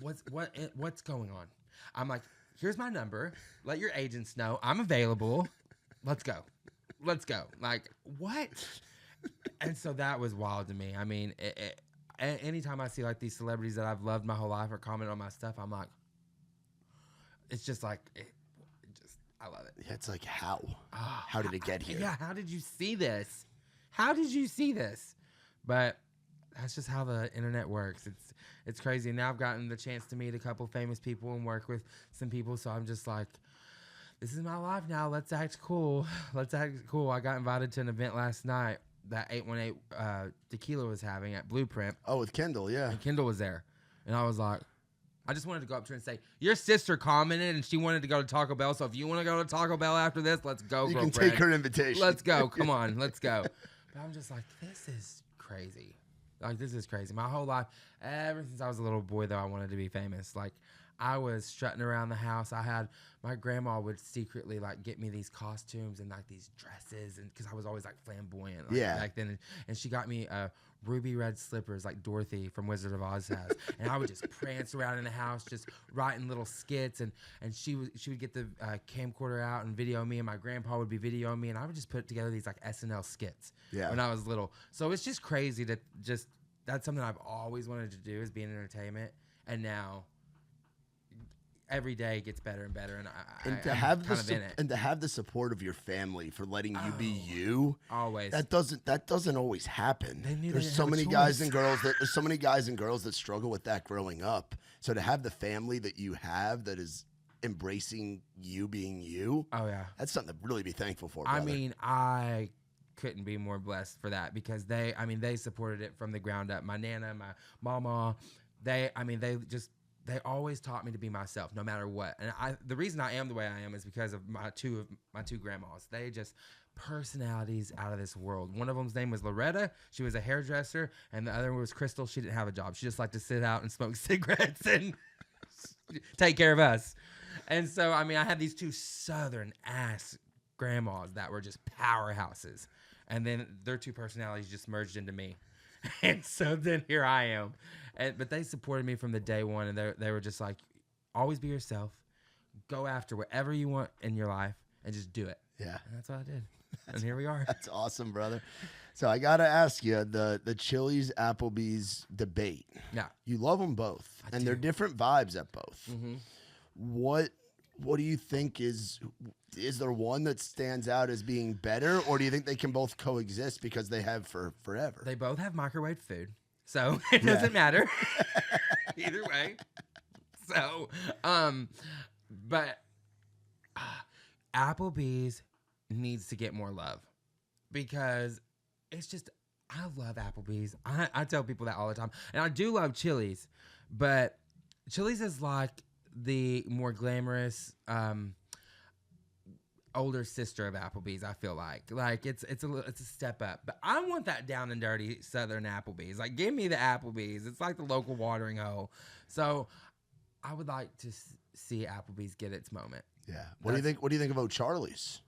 what's going on? I'm like, here's my number. Let your agents know I'm available. Let's go. Like, what? And so that was wild to me. I mean, anytime I see like these celebrities that I've loved my whole life or comment on my stuff, I'm like, it's just like, I love it. Yeah, it's like, how? How did it get here? Yeah, how did you see this? But that's just how the internet works. It's crazy. And now I've gotten the chance to meet a couple famous people and work with some people. So I'm just like, this is my life now. Let's act cool. I got invited to an event last night that 818 Tequila was having at Blueprint. Oh, with Kendall, yeah. And Kendall was there. And I was like, I just wanted to go up to her and say, your sister commented and she wanted to go to Taco Bell. So if you want to go to Taco Bell after this, let's go, you girlfriend. You can take her invitation. Let's go. Come on. Let's go. But I'm just like, this is crazy. Like, this is crazy. My whole life, ever since I was a little boy, though, I wanted to be famous. Like, I was strutting around the house. My grandma would secretly like get me these costumes and like these dresses, and because I was always like flamboyant back then. And she got me ruby red slippers like Dorothy from Wizard of Oz has. And I would just prance around in the house, just writing little skits. And she would get the camcorder out and video me, and my grandpa would be videoing me, and I would just put together these like SNL skits when I was little. So it's just crazy to just that's something I've always wanted to do, is be in entertainment, and now every day gets better and better, and And to I'm have kind of in it. and to have the support of your family for letting you be you, Always. that doesn't always happen. They There's so many guys and girls that struggle with that growing up. So to have the family that you have that is embracing you being you, Oh yeah. that's something to really be thankful for, brother. I mean, I couldn't be more blessed for that, because they supported it from the ground up. My nana, my mama, they always taught me to be myself no matter what. And the reason I am the way I am is because of my two grandmas. They just personalities out of this world. One of them's name was Loretta. She was a hairdresser, and the other one was Crystal. She didn't have a job. She just liked to sit out and smoke cigarettes and take care of us. And so, I mean, I had these two southern ass grandmas that were just powerhouses. And then their two personalities just merged into me. And so then here I am. But they supported me from the day one, and they were just like, always be yourself, go after whatever you want in your life, and just do it. Yeah. And that's what I did. And here we are. That's awesome, brother. So I gotta ask you, the Chili's Applebee's debate. Yeah. You love them both, and they're different vibes at both. Mm-hmm. What do you think is there one that stands out as being better, or do you think they can both coexist because they have for forever? They both have microwave food, so it doesn't matter either way. So, but Applebee's needs to get more love, because it's just, I love Applebee's. I tell people that all the time, and I do love Chili's, but Chili's is like the more glamorous older sister of Applebee's. I feel like it's a step up, but I want that down and dirty southern Applebee's. Like, give me the Applebee's. It's like the local watering hole. So I would like to see Applebee's get its moment. Yeah. What do you think? What do you think about O'Charlie's?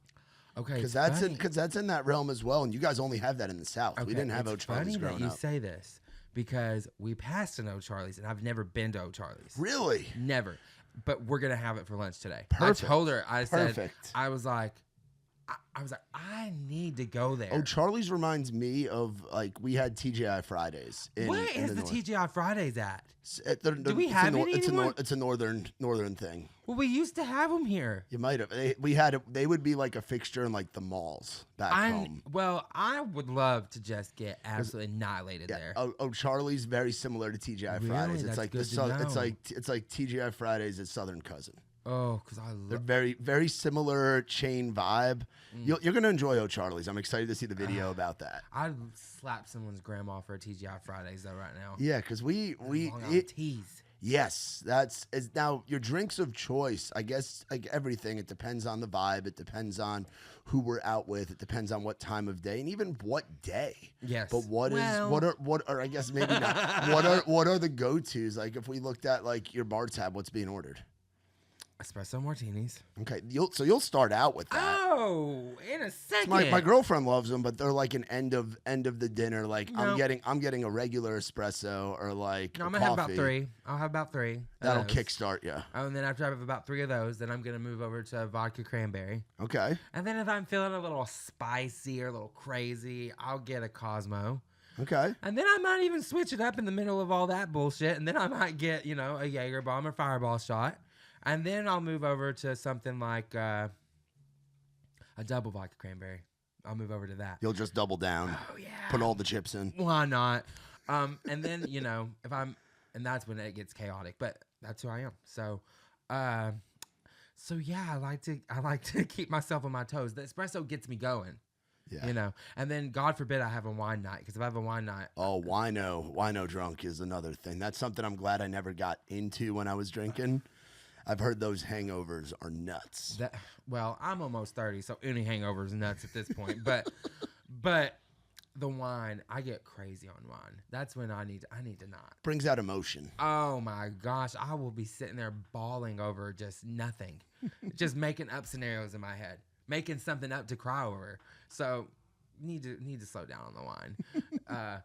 Okay, because that's in that realm as well, and you guys only have that in the South. Okay, we didn't have O'Charlie's growing up. Funny that you say this, because we passed an O'Charlie's, and I've never been to O'Charlie's. Really? Never. But we're gonna have it for lunch today. Perfect. I told her. I said. Perfect. I was like, I need to go there. O'Charlie's reminds me of, like, we had TGI Fridays. Where is the TGI Fridays at? Do we have it anymore? It's a northern thing. Well, we used to have them here. You might have. They would be like a fixture in like the malls back home. Well, I would love to just get absolutely annihilated there. O'Charlie's very similar to TGI Fridays. It's like it's like TGI Fridays' its southern cousin. Oh, because I love. They're very, very similar chain vibe. You're gonna enjoy O'Charlie's. I'm excited to see the video about that. I'd slap someone's grandma for a TGI Fridays though right now. Yeah, because we tease. Yes, now your drinks of choice. I guess like everything, it depends on the vibe. It depends on who we're out with. It depends on what time of day and even what day. Yes. But what are I guess maybe not. what are the go-tos? Like if we looked at like your bar tab, what's being ordered? Espresso martinis. Okay, you'll start out with that. Oh, in a second. My girlfriend loves them, but they're like an end of the dinner. Like I'm getting a regular espresso or like I'm gonna have about 3. I'll have about 3. That'll kickstart you. Oh, and then after I have about 3 of those, then I'm gonna move over to vodka cranberry. Okay. And then if I'm feeling a little spicy or a little crazy, I'll get a Cosmo. Okay. And then I might even switch it up in the middle of all that bullshit, and then I might get a Jaeger bomb or Fireball shot. And then I'll move over to something like a double vodka cranberry. I'll move over to that. You'll just double down. Oh, yeah. Put all the chips in. Why not? And then, and that's when it gets chaotic. But that's who I am. So yeah, I like to keep myself on my toes. The espresso gets me going. Yeah. And then God forbid I have a wine night, because if I have a wine night. Oh, wino drunk is another thing. That's something I'm glad I never got into when I was drinking. I've heard those hangovers are nuts. Well, I'm almost 30, so any hangover is nuts at this point. But the wine, I get crazy on wine. That's when I need to not. Brings out emotion. Oh my gosh, I will be sitting there bawling over just nothing, just making up scenarios in my head, making something up to cry over. So need to slow down on the wine.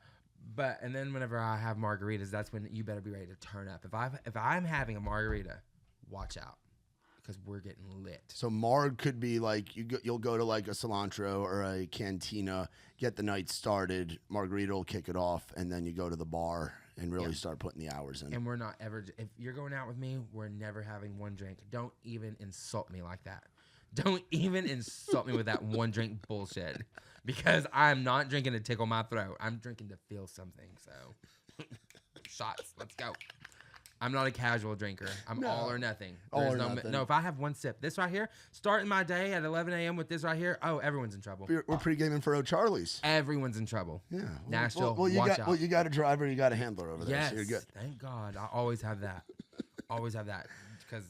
And then whenever I have margaritas, that's when you better be ready to turn up. If I'm having a margarita, watch out, because we're getting lit. So Marg could be like you'll go to like a cilantro or a cantina, get the night started. Margarita will kick it off, and then you go to the bar and really start putting the hours in. And we're not ever. If you're going out with me, we're never having one drink. Don't even insult me like that. Don't even insult me with that one drink bullshit, because I'm not drinking to tickle my throat. I'm drinking to feel something. So, shots. Let's go. I'm not a casual drinker. I'm all or nothing. Nothing. No, if I have one sip, this right here, starting my day at 11 a.m. with this right here, oh, everyone's in trouble. We're pre-gaming for O'Charlie's. Everyone's in trouble. Yeah. Nashville, watch out. Well, you got a driver, you got a handler over there, Yes, so you're good. thank God. I always have that. Always have that. Because,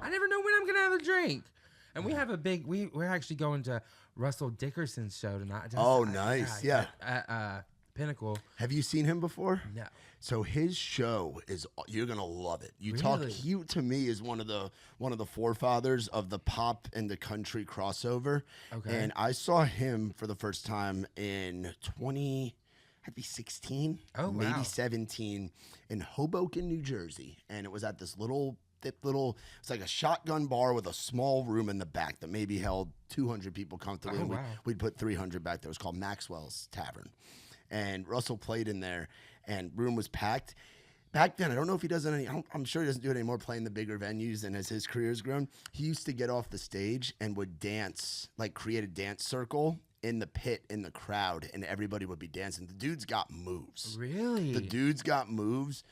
I never know when I'm going to have a drink. And we have a big, we're actually going to Russell Dickerson's show tonight. Nice. Yeah. At Pinnacle. Have you seen him before? No. So his show is, you're gonna love it. Really? He to me is one of the forefathers of the pop and the country crossover. Okay. And I saw him for the first time in 16, maybe 17, in Hoboken, New Jersey, and it was at this it's like a shotgun bar with a small room in the back that maybe held 200 people comfortably. Oh, wow. We'd put 300 back there. It was called Maxwell's Tavern. And Russell played in there, and room was packed. Back then, I don't know if he does it any. I'm sure he doesn't do it anymore, playing the bigger venues. And as his career's grown, he used to get off the stage and would dance, like create a dance circle in the pit in the crowd, and everybody would be dancing. The dude's got moves. Really? The dude's got moves.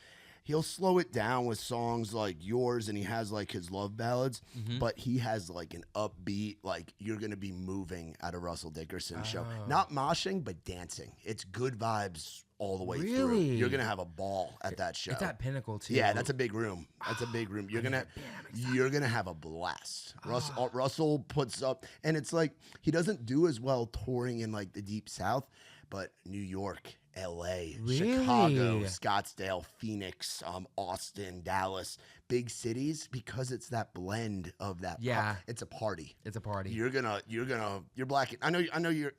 He'll slow it down with songs like Yours, and he has like his love ballads, but he has like an upbeat, like you're going to be moving at a Russell Dickerson show. Not moshing, but dancing. It's good vibes all the way through. You're going to have a ball at that show. It's at Pinnacle, too. Yeah, that's a big room. That's a big room. You're going to have a blast. Russell puts up, and it's like he doesn't do as well touring in like the deep South, but New York, LA, Chicago, Scottsdale, Phoenix, Austin, Dallas, big cities, because it's that blend of that. Yeah. It's a party. It's a party. You're blacking. I know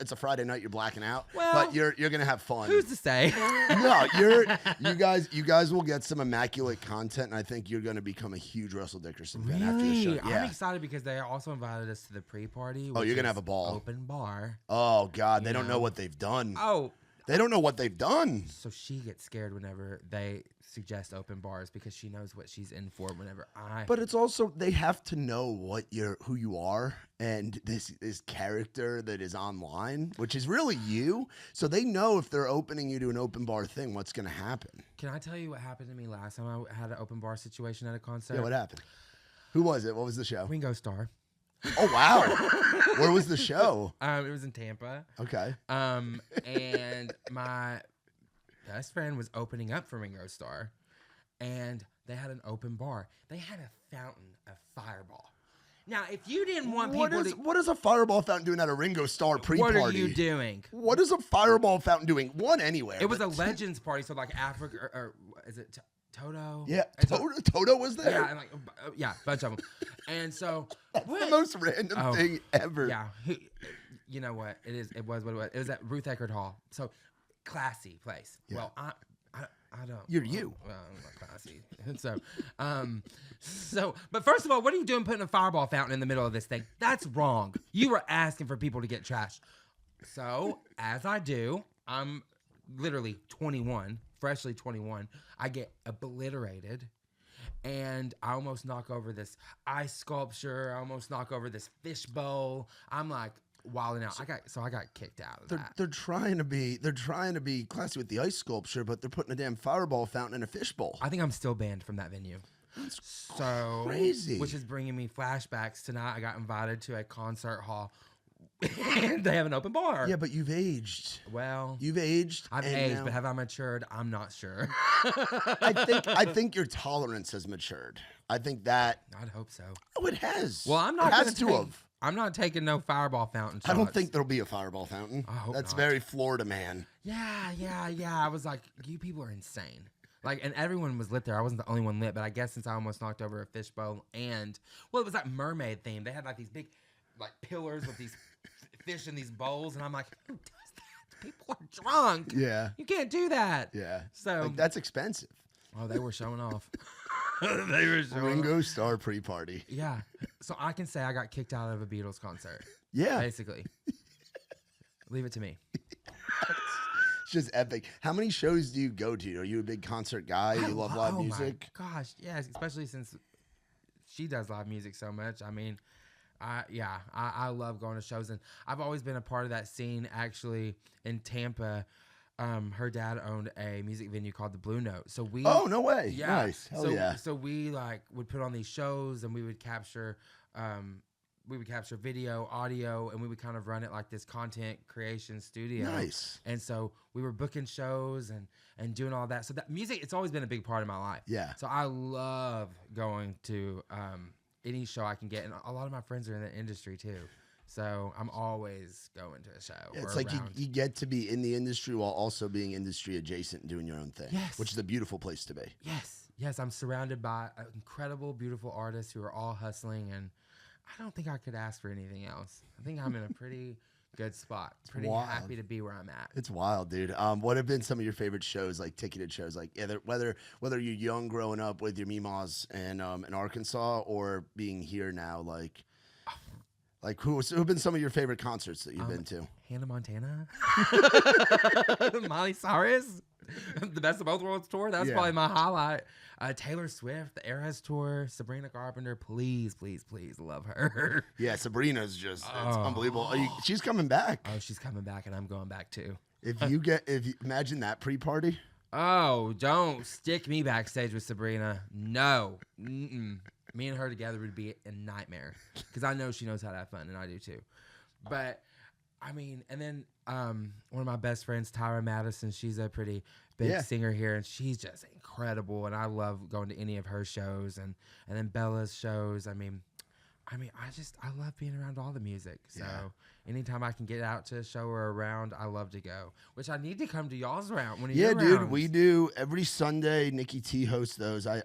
it's a Friday night, you're blacking out, well, but you're going to have fun. Who's to say? No, you guys will get some immaculate content, and I think you're going to become a huge Russell Dickerson fan after the show. Yeah. I'm excited because they also invited us to the pre-party. Oh, you're going to have a ball. Open bar. Oh God, they don't know what they've done. Oh. They don't know what they've done. So she gets scared whenever they suggest open bars because she knows what she's in for whenever I... But it's also, they have to know who you are, and this character that is online, which is really you. So they know if they're opening you to an open bar thing, what's going to happen. Can I tell you what happened to me last time I had an open bar situation at a concert? Yeah, what happened? Who was it? What was the show? Ringo Starr. Oh, wow. Where was the show? It was in Tampa. Okay. And my best friend was opening up for Ringo Starr, and they had an open bar. They had a fountain of Fireball. Now, if you didn't want what is a Fireball fountain doing at a Ringo Starr pre-party? What are you doing? What is a Fireball fountain doing? One anywhere. It was a Legends party, so like Africa, or is it Toto? Yeah, Toto was there. Yeah, and like a bunch of them. And so that's the most random thing ever. Yeah, you know what? It was what it was. It was at Ruth Eckerd Hall. So classy place. Yeah. Well, I don't. You're you. Well, I'm not classy. But first of all, what are you doing putting a Fireball fountain in the middle of this thing? That's wrong. You were asking for people to get trashed. So as I do, I'm literally 21. Freshly 21, I get obliterated, and I almost knock over this ice sculpture. I almost knock over this fish bowl. I'm like wilding out. I got kicked out of that. They're trying to be classy with the ice sculpture, but they're putting a damn Fireball fountain in a fish bowl. I think I'm still banned from that venue. That's so crazy. Which is bringing me flashbacks. Tonight I got invited to a concert hall. And they have an open bar. Yeah, but you've aged. Well, you've aged. I've aged, but have I matured? I'm not sure. I think your tolerance has matured. I think that. I'd hope so. Oh, it has. Well, I'm not. It has to have. I'm not taking no Fireball fountain shots. I don't think there'll be a Fireball fountain. I hope That's not. very Florida man. Yeah. I was like, you people are insane. Like, and everyone was lit there. I wasn't the only one lit, but I guess since I almost knocked over a fishbowl and, well, it was that mermaid theme. They had like these big, like pillars with these fish in these bowls, and I'm like, who does that? People are drunk. Yeah. You can't do that. Yeah. So like, that's expensive. Oh, they were showing off. They were showing Ringo Starr pre-party. Yeah. So I can say I got kicked out of a Beatles concert. Yeah. Basically. Leave it to me. It's just epic. How many shows do you go to? Are you a big concert guy? You love live music? Oh my gosh, yes, especially since she does live music so much. I mean, I love going to shows, and I've always been a part of that scene. Actually, in Tampa, her dad owned a music venue called the Blue Note. So we no way. Yeah. Nice. Hell yeah. So we like would put on these shows, and we would capture video, audio, and we would kind of run it like this content creation studio. Nice. And so we were booking shows and doing all that. So that music, it's always been a big part of my life. Yeah. So I love going to any show I can get, and a lot of my friends are in the industry too. So I'm always going to a show. Yeah, it's like you get to be in the industry while also being industry adjacent and doing your own thing. Yes. Which is a beautiful place to be. Yes, I'm surrounded by incredible, beautiful artists who are all hustling, and I don't think I could ask for anything else. I think I'm in a pretty good spot. Pretty happy to be where I'm at. It's wild, dude. What have been some of your favorite shows, like ticketed shows, like whether you're young growing up with your Mimas and in Arkansas, or being here now, like who've been some of your favorite concerts that you've been to? Hannah Montana, Miley Cyrus, the Best of Both Worlds tour. That's probably my highlight. Taylor Swift, the Eras tour, Sabrina Carpenter. Please, please, please, love her. Yeah, Sabrina's just it's unbelievable. She's coming back. Oh, she's coming back, and I'm going back too. If you imagine that pre-party. Oh, don't stick me backstage with Sabrina. No. Mm-mm. Me and her together would be a nightmare, because I know she knows how to have fun, and I do too. But I mean, and then one of my best friends, Tyra Madison, she's a pretty big singer here, and she's just incredible, and I love going to any of her shows, and then Bella's shows. I mean, I love being around all the music. So anytime I can get out to a show or around, I love to go. Which I need to come to y'all's round. Dude, we do every Sunday. Nikki T hosts those. I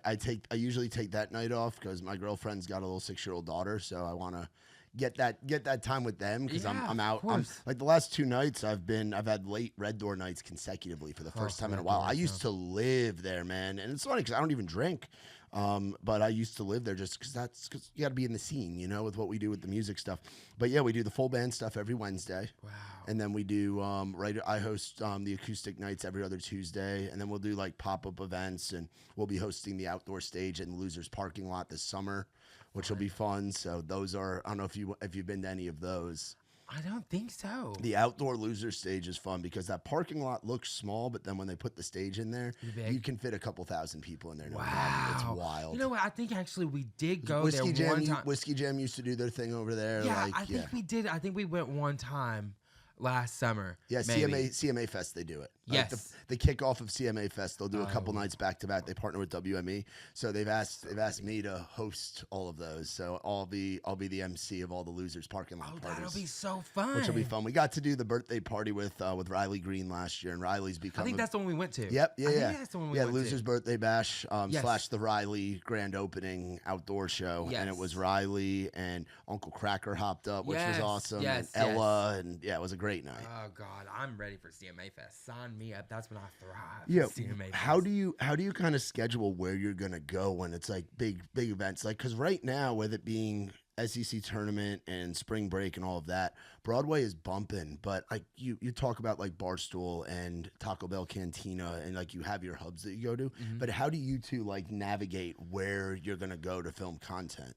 usually take that night off because my girlfriend's got a little 6-year-old daughter, so I want to get that time with them, because I'm out. Like the last 2 nights I've had late Red Door nights consecutively for the first time in a while. I used to live there, man, and it's funny because I don't even drink. But I used to live there just because you got to be in the scene, with what we do with the music stuff. But yeah, we do the full band stuff every Wednesday. Wow. And then we do, I host the acoustic nights every other Tuesday. And then we'll do like pop-up events, and we'll be hosting the outdoor stage in Losers parking lot this summer, which will be fun. So those are, I don't know if you've been to any of those. I don't think so. The outdoor loser stage is fun because that parking lot looks small, but then when they put the stage in there, you can fit a couple thousand people in there. No problem. It's wild. You know what? I think actually we did go there one time. Whiskey Jam used to do their thing over there. Yeah, I think we did. I think we went one time last summer. Yeah, CMA Fest, they do it. Yes. Like the kickoff of CMA Fest, they'll do a couple nights back to back. They partner with WME, so they've asked me to host all of those. So I'll be the MC of all the Losers parking lot parties. That'll be so fun. Which will be fun. We got to do the birthday party with Riley Green last year, and Riley's become. I think that's the one we went to. Yep. Yeah. I think that's the one we went Losers to. Birthday Bash / the Riley grand opening outdoor show, and it was Riley and Uncle Cracker hopped up, which was awesome. And Ella, and it was a great night. Oh God, I'm ready for CMA Fest. Sign me up. That's when I thrive. Yeah. CMA Fest. How do you kind of schedule where you're gonna go when it's like big events? Like, because right now, with it being SEC tournament and spring break and all of that, Broadway is bumping. But like you talk about like Barstool and Taco Bell Cantina, and like you have your hubs that you go to. Mm-hmm. But how do you two like navigate where you're gonna go to film content?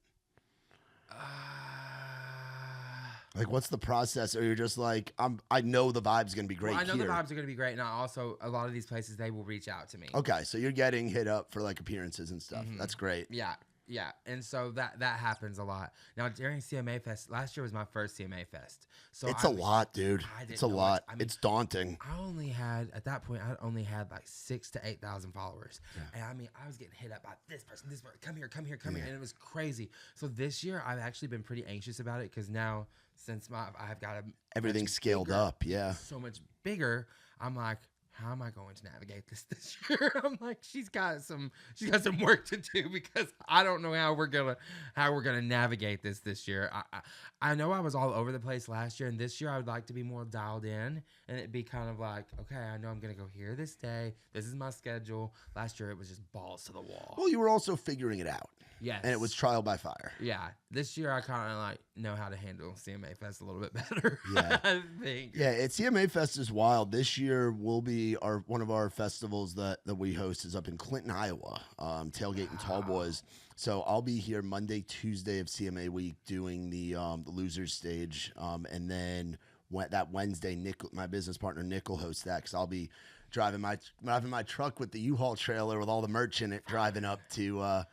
Like, what's the process? Or you're just like, I know the vibe's going to be great. Well, I know the vibes are going to be great. And a lot of these places, they will reach out to me. Okay. So you're getting hit up for like appearances and stuff. Mm-hmm. That's great. Yeah. Yeah. And so that happens a lot. Now, during CMA Fest, last year was my first CMA Fest. So it's a lot, dude. It's a lot. It's daunting. At that point, I only had like 6,000 to 8,000 followers. Yeah. And I was getting hit up by this person, come here. And it was crazy. So this year, I've actually been pretty anxious about it, because now, since I've got everything scaled up, so much bigger, I'm like, how am I going to navigate this year? I'm like, she's got some work to do because I don't know how we're gonna navigate this year. I know I was all over the place last year, and this year I would like to be more dialed in, and it'd be kind of like, okay, I know I'm gonna go here this day. This is my schedule. Last year it was just balls to the wall. Well, you were also figuring it out. Yes. And it was trial by fire. Yeah. This year I kind of like know how to handle CMA Fest a little bit better. Yeah. I think. Yeah, CMA Fest is wild. This year will be one of our festivals that we host is up in Clinton, Iowa, Tailgate and Tall Boys. So I'll be here Monday, Tuesday of CMA week doing the losers stage. And then that Wednesday, my business partner Nick will host that because I'll be driving my truck with the U-Haul trailer with all the merch in it, driving up to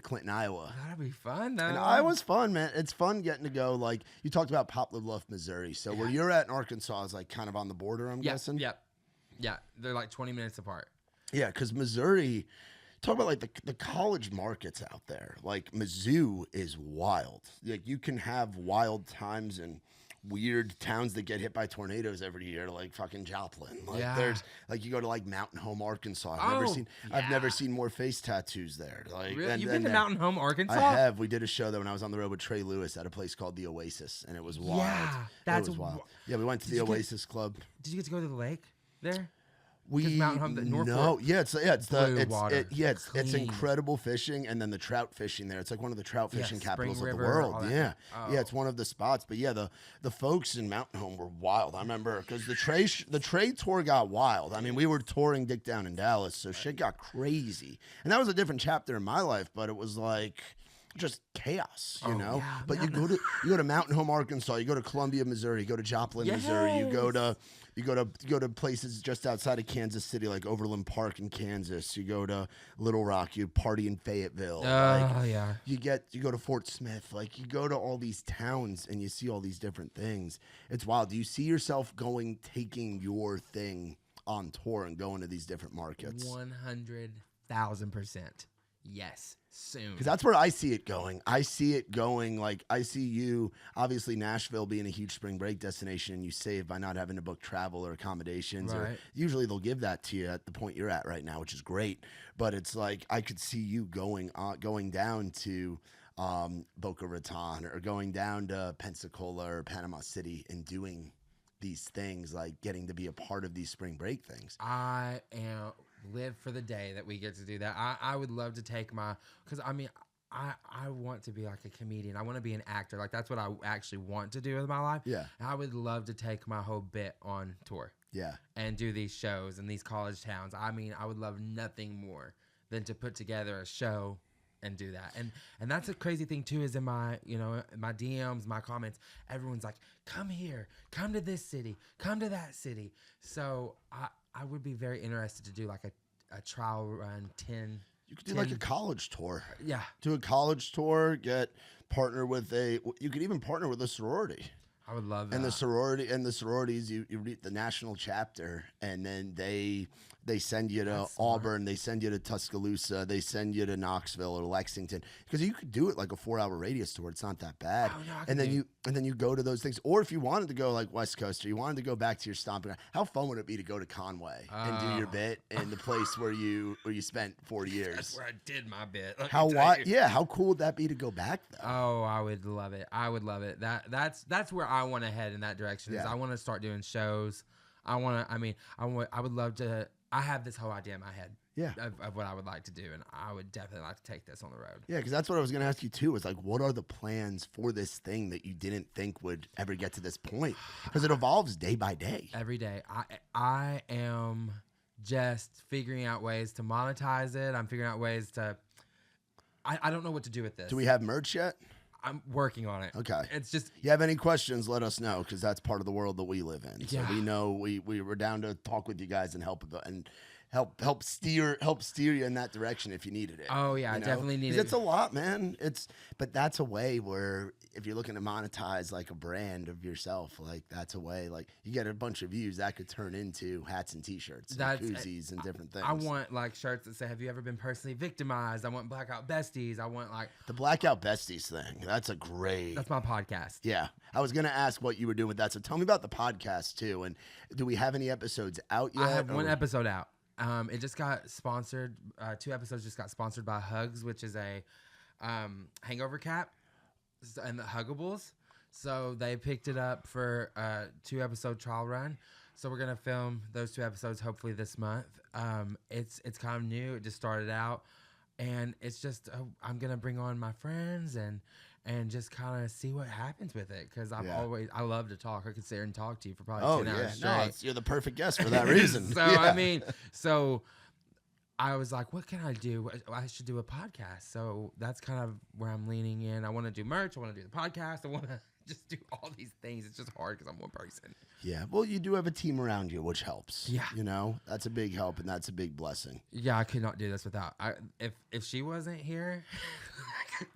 Clinton, Iowa. That'll be fun, though. And Iowa's fun, man. It's fun getting to go. Like you talked about Poplar Bluff, Missouri. So where you're at in Arkansas is like kind of on the border, I'm guessing. Yep. Yeah, they're like 20 minutes apart. Yeah, because Missouri. Talk about like the college markets out there. Like Mizzou is wild. Like you can have wild times and weird towns that get hit by tornadoes every year, like fucking Joplin. Like there's like you go to like Mountain Home, Arkansas. I've never seen more face tattoos there. Like really? You've been to Mountain Home, Arkansas? I have. We did a show there when I was on the road with Trey Lewis at a place called the Oasis, and it was wild. Yeah, it was wild. Yeah, we went to the Oasis Club. Did you get to go to the lake there? Mountain Home, the Norfolk. It's incredible fishing, and then the trout fishing there. It's like one of the trout fishing capitals of the world. Yeah, it's one of the spots. But yeah, the folks in Mountain Home were wild. I remember because the Trey tour got wild. I mean, we were touring Dick down in Dallas, so shit got crazy, and that was a different chapter in my life. But it was like just chaos, you know. Yeah, but you go to Mountain Home, Arkansas. You go to Columbia, Missouri. You go to Joplin, Missouri. You go to places just outside of Kansas City, like Overland Park in Kansas. You go to Little Rock. You party in Fayetteville. You go to Fort Smith. Like you go to all these towns and you see all these different things. It's wild. Do you see yourself taking your thing on tour and going to these different markets? 100,000%. Yes, soon. Because that's where I see it going. I see it going like I see you, obviously Nashville being a huge spring break destination, and you save by not having to book travel or accommodations. Right. Or usually they'll give that to you at the point you're at right now, which is great. But it's like I could see you going down to Boca Raton or going down to Pensacola or Panama City and doing these things, like getting to be a part of these spring break things. I live for the day that we get to do that. I would love to take because I mean I want to be like a comedian. I want to be an actor. Like that's what I actually want to do with my life. Yeah. I would love to take my whole bit on tour. Yeah. And do these shows in these college towns. I mean, I would love nothing more than to put together a show and do that. And that's a crazy thing too, is in my DMs, my comments, everyone's like, come here, come to this city, come to that city. So I would be very interested to do like a trial run 10. You could do like a college tour. Yeah. Do a college tour, you could even partner with a sorority. I would love that. And the sororities, you read the national chapter, and then they send you to Auburn, they send you to Tuscaloosa, they send you to Knoxville or Lexington, because you could do it like a 4-hour radius tour. It's not that bad. Oh, no, and then you go to those things. Or if you wanted to go like West Coast, or you wanted to go back to your stomping ground, how fun would it be to go to Conway and do your bit in the place where you spent 4 years? That's where I did my bit. How cool would that be to go back though? Oh, I would love it. I would love it. That's where I want to head in that direction. Is I want to start doing shows. I would love to. I have this whole idea in my head of what I would like to do, and I would definitely like to take this on the road. Yeah, because that's what I was going to ask you too, is like, what are the plans for this thing that you didn't think would ever get to this point? Because it evolves day by day. Every day. I am just figuring out ways to monetize it. I'm figuring out ways to... I don't know what to do with this. Do we have merch yet? I'm working on it. Okay. It's just... If you have any questions, let us know, because that's part of the world that we live in. So we know we were down to talk with you guys and help steer you in that direction if you needed it. Oh yeah, I definitely need it. It's a lot, man. But that's a way where if you're looking to monetize like a brand of yourself, like that's a way. Like you get a bunch of views that could turn into hats and T-shirts, and koozies and different things. I want like shirts that say, "Have you ever been personally victimized?" I want blackout besties. I want like the blackout besties thing. That's my podcast. Yeah, I was gonna ask what you were doing with that. So tell me about the podcast too. And do we have any episodes out yet? I have one episode out. It just got sponsored. 2 episodes just got sponsored by Hugs, which is a hangover cap, and the Huggables. So they picked it up for a 2-episode trial run. So we're gonna film those 2 episodes hopefully this month. It's kind of new. It just started out, and it's just I'm gonna bring on my friends and just kind of see what happens with it, because I love to talk. I could sit here and talk to you for probably 10 hours straight. No, you're the perfect guest for that reason. So I mean, I was like, what can I do? I should do a podcast. So that's kind of where I'm leaning in. I want to do merch. I want to do the podcast. I want to just do all these things. It's just hard because I'm one person. Yeah. Well, you do have a team around you, which helps. Yeah. You know, that's a big help, and that's a big blessing. Yeah, I could not do this without. If she wasn't here,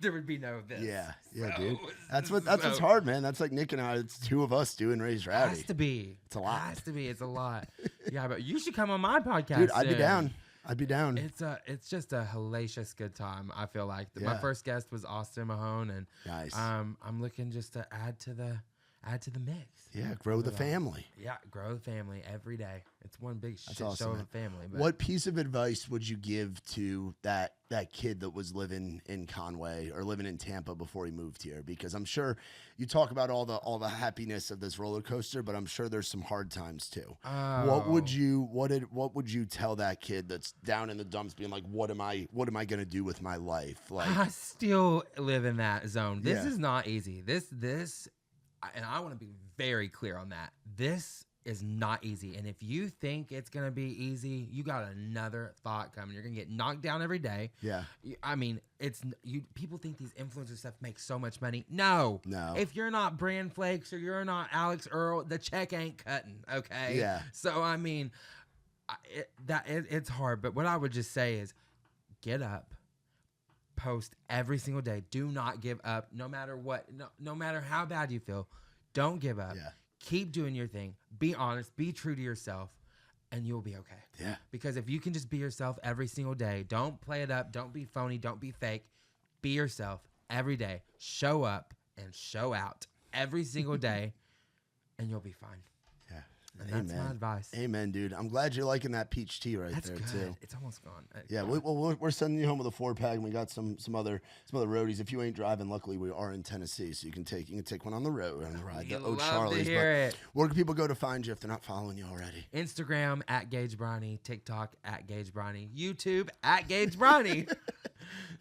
there would be no this. Yeah. Yeah, dude. That's what's hard, man. That's like Nick and I. It's 2 of us doing Raise Rowdy. Has to be. It's a lot. Has to be. It's a lot. Yeah, but you should come on my podcast. Dude, I'd be down. I'd be down. It's just a hellacious good time. I feel like my first guest was Austin Mahone, and nice. I'm looking just to add to the mix. Yeah, grow the family. Yeah, grow the family every day. It's one big awesome, show of a family. But what piece of advice would you give to that kid that was living in Conway or living in Tampa before he moved here? Because I'm sure you talk about all the happiness of this roller coaster, but I'm sure there's some hard times too. Oh. What would you tell that kid that's down in the dumps, being like, what am I gonna do with my life? Like, I still live in that zone. This is not easy. This. And I want to be very clear on that. This is not easy. And if you think it's going to be easy, you got another thought coming. You're going to get knocked down every day. Yeah. I mean, people think these influencer stuff makes so much money. No. If you're not Brand Flakes or you're not Alex Earl, the check ain't cutting, okay? Yeah. So, I mean, it's hard. But what I would just say is get up. Post every single day. Do not give up, no matter what, no matter how bad you feel. Don't give up. Yeah. Keep doing your thing. Be honest. Be true to yourself, and you'll be okay. Yeah. Because if you can just be yourself every single day, don't play it up. Don't be phony. Don't be fake. Be yourself every day. Show up and show out every single day, and you'll be fine. Yeah. And that's my advice. Amen, dude. I'm glad you're liking that peach tea there good. too. It's almost gone. Yeah, we're sending you home with a 4-pack, and we got some other roadies. If you ain't driving, luckily we are in Tennessee, so you can take one on the road on the ride to O'Charlie's. Where can people go to find you if they're not following you already? Instagram at Gage Briney, TikTok at Gage Briney, YouTube at Gage Briney.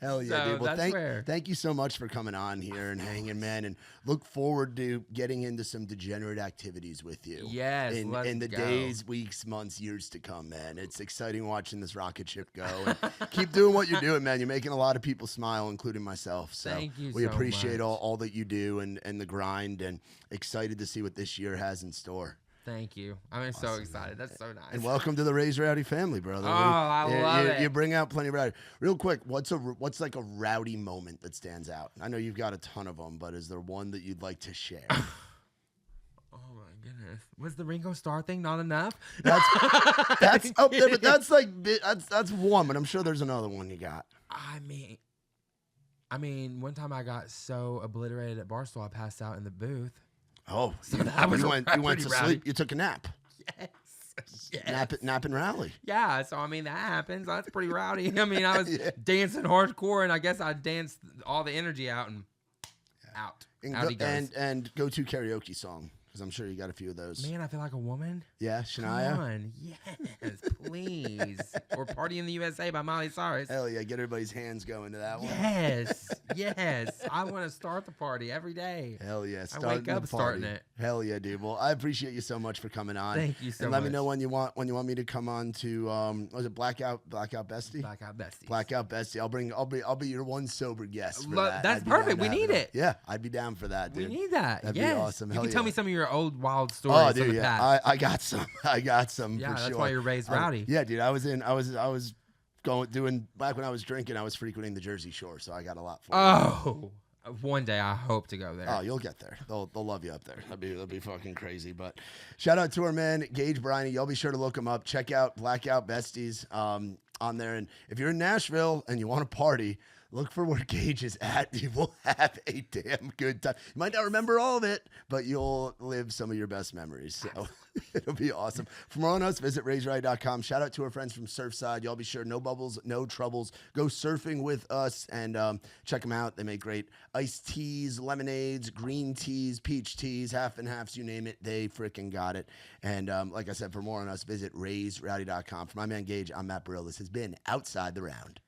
Hell yeah, dude. Well, thank you so much for coming on here and hanging, man, and look forward to getting into some degenerate activities with you. Yes, in the days, weeks, months, years to come, man. It's exciting watching this rocket ship go. And keep doing what you're doing, man. You're making a lot of people smile, including myself. So thank you we so appreciate much. all that you do and the grind, and excited to see what this year has in store. Thank you. I'm so excited. That's so nice. And welcome to the Raise Rowdy family, brother. Oh, I love it. You bring out plenty of rowdy. Real quick, what's like a rowdy moment that stands out? I know you've got a ton of them, but is there one that you'd like to share? Oh my goodness. Was the Ringo Starr thing not enough? That's up there, but that's one, but I'm sure there's another one you got. I mean, one time I got so obliterated at Barstool, I passed out in the booth. Oh, so that was you went to sleep. You took a nap. Yes. Nap and rally. Yeah, so I mean that happens. That's pretty rowdy. I mean, I was dancing hardcore, and I guess I danced all the energy out and out. And go to karaoke song. Because I'm sure you got a few of those. Man, I feel like a woman. Yeah, Shania. Come on. Yes, please. Or Party in the USA by Miley Cyrus. Hell yeah, get everybody's hands going to that one. Yes. I want to start the party every day. Hell yeah, I wake up starting it. Hell yeah, dude. Well, I appreciate you so much for coming on. Thank you so much. And let me know when you want me to come on to was it Blackout Bestie? Blackout Bestie. Blackout Bestie. I'll be your one sober guest for that. That's perfect. We need it. Yeah, I'd be down for that, dude. We need that. That'd be awesome. You can tell me some of your old wild stories. Oh, dude, from the past. I got some. Yeah, for that's sure. why you're raised rowdy. Yeah, dude. I was doing back when I was drinking. I was frequenting the Jersey Shore, so I got a lot for it. Oh, One day I hope to go there. Oh, you'll get there. They'll love you up there. That'd be fucking crazy. But shout out to our man Gage Briney. Y'all be sure to look him up. Check out Blackout Besties on there. And if you're in Nashville and you want to party, look for where Gage is at. You will have a damn good time. You might not remember all of it, but you'll live some of your best memories. So it'll be awesome. For more on us, visit raiserowdy.com. Shout out to our friends from Surfside. Y'all be sure, no bubbles, no troubles. Go surfing with us and check them out. They make great iced teas, lemonades, green teas, peach teas, half and halves, you name it. They freaking got it. And like I said, for more on us, visit raiserowdy.com. For my man Gage, I'm Matt Burrill. This has been Outside the Round.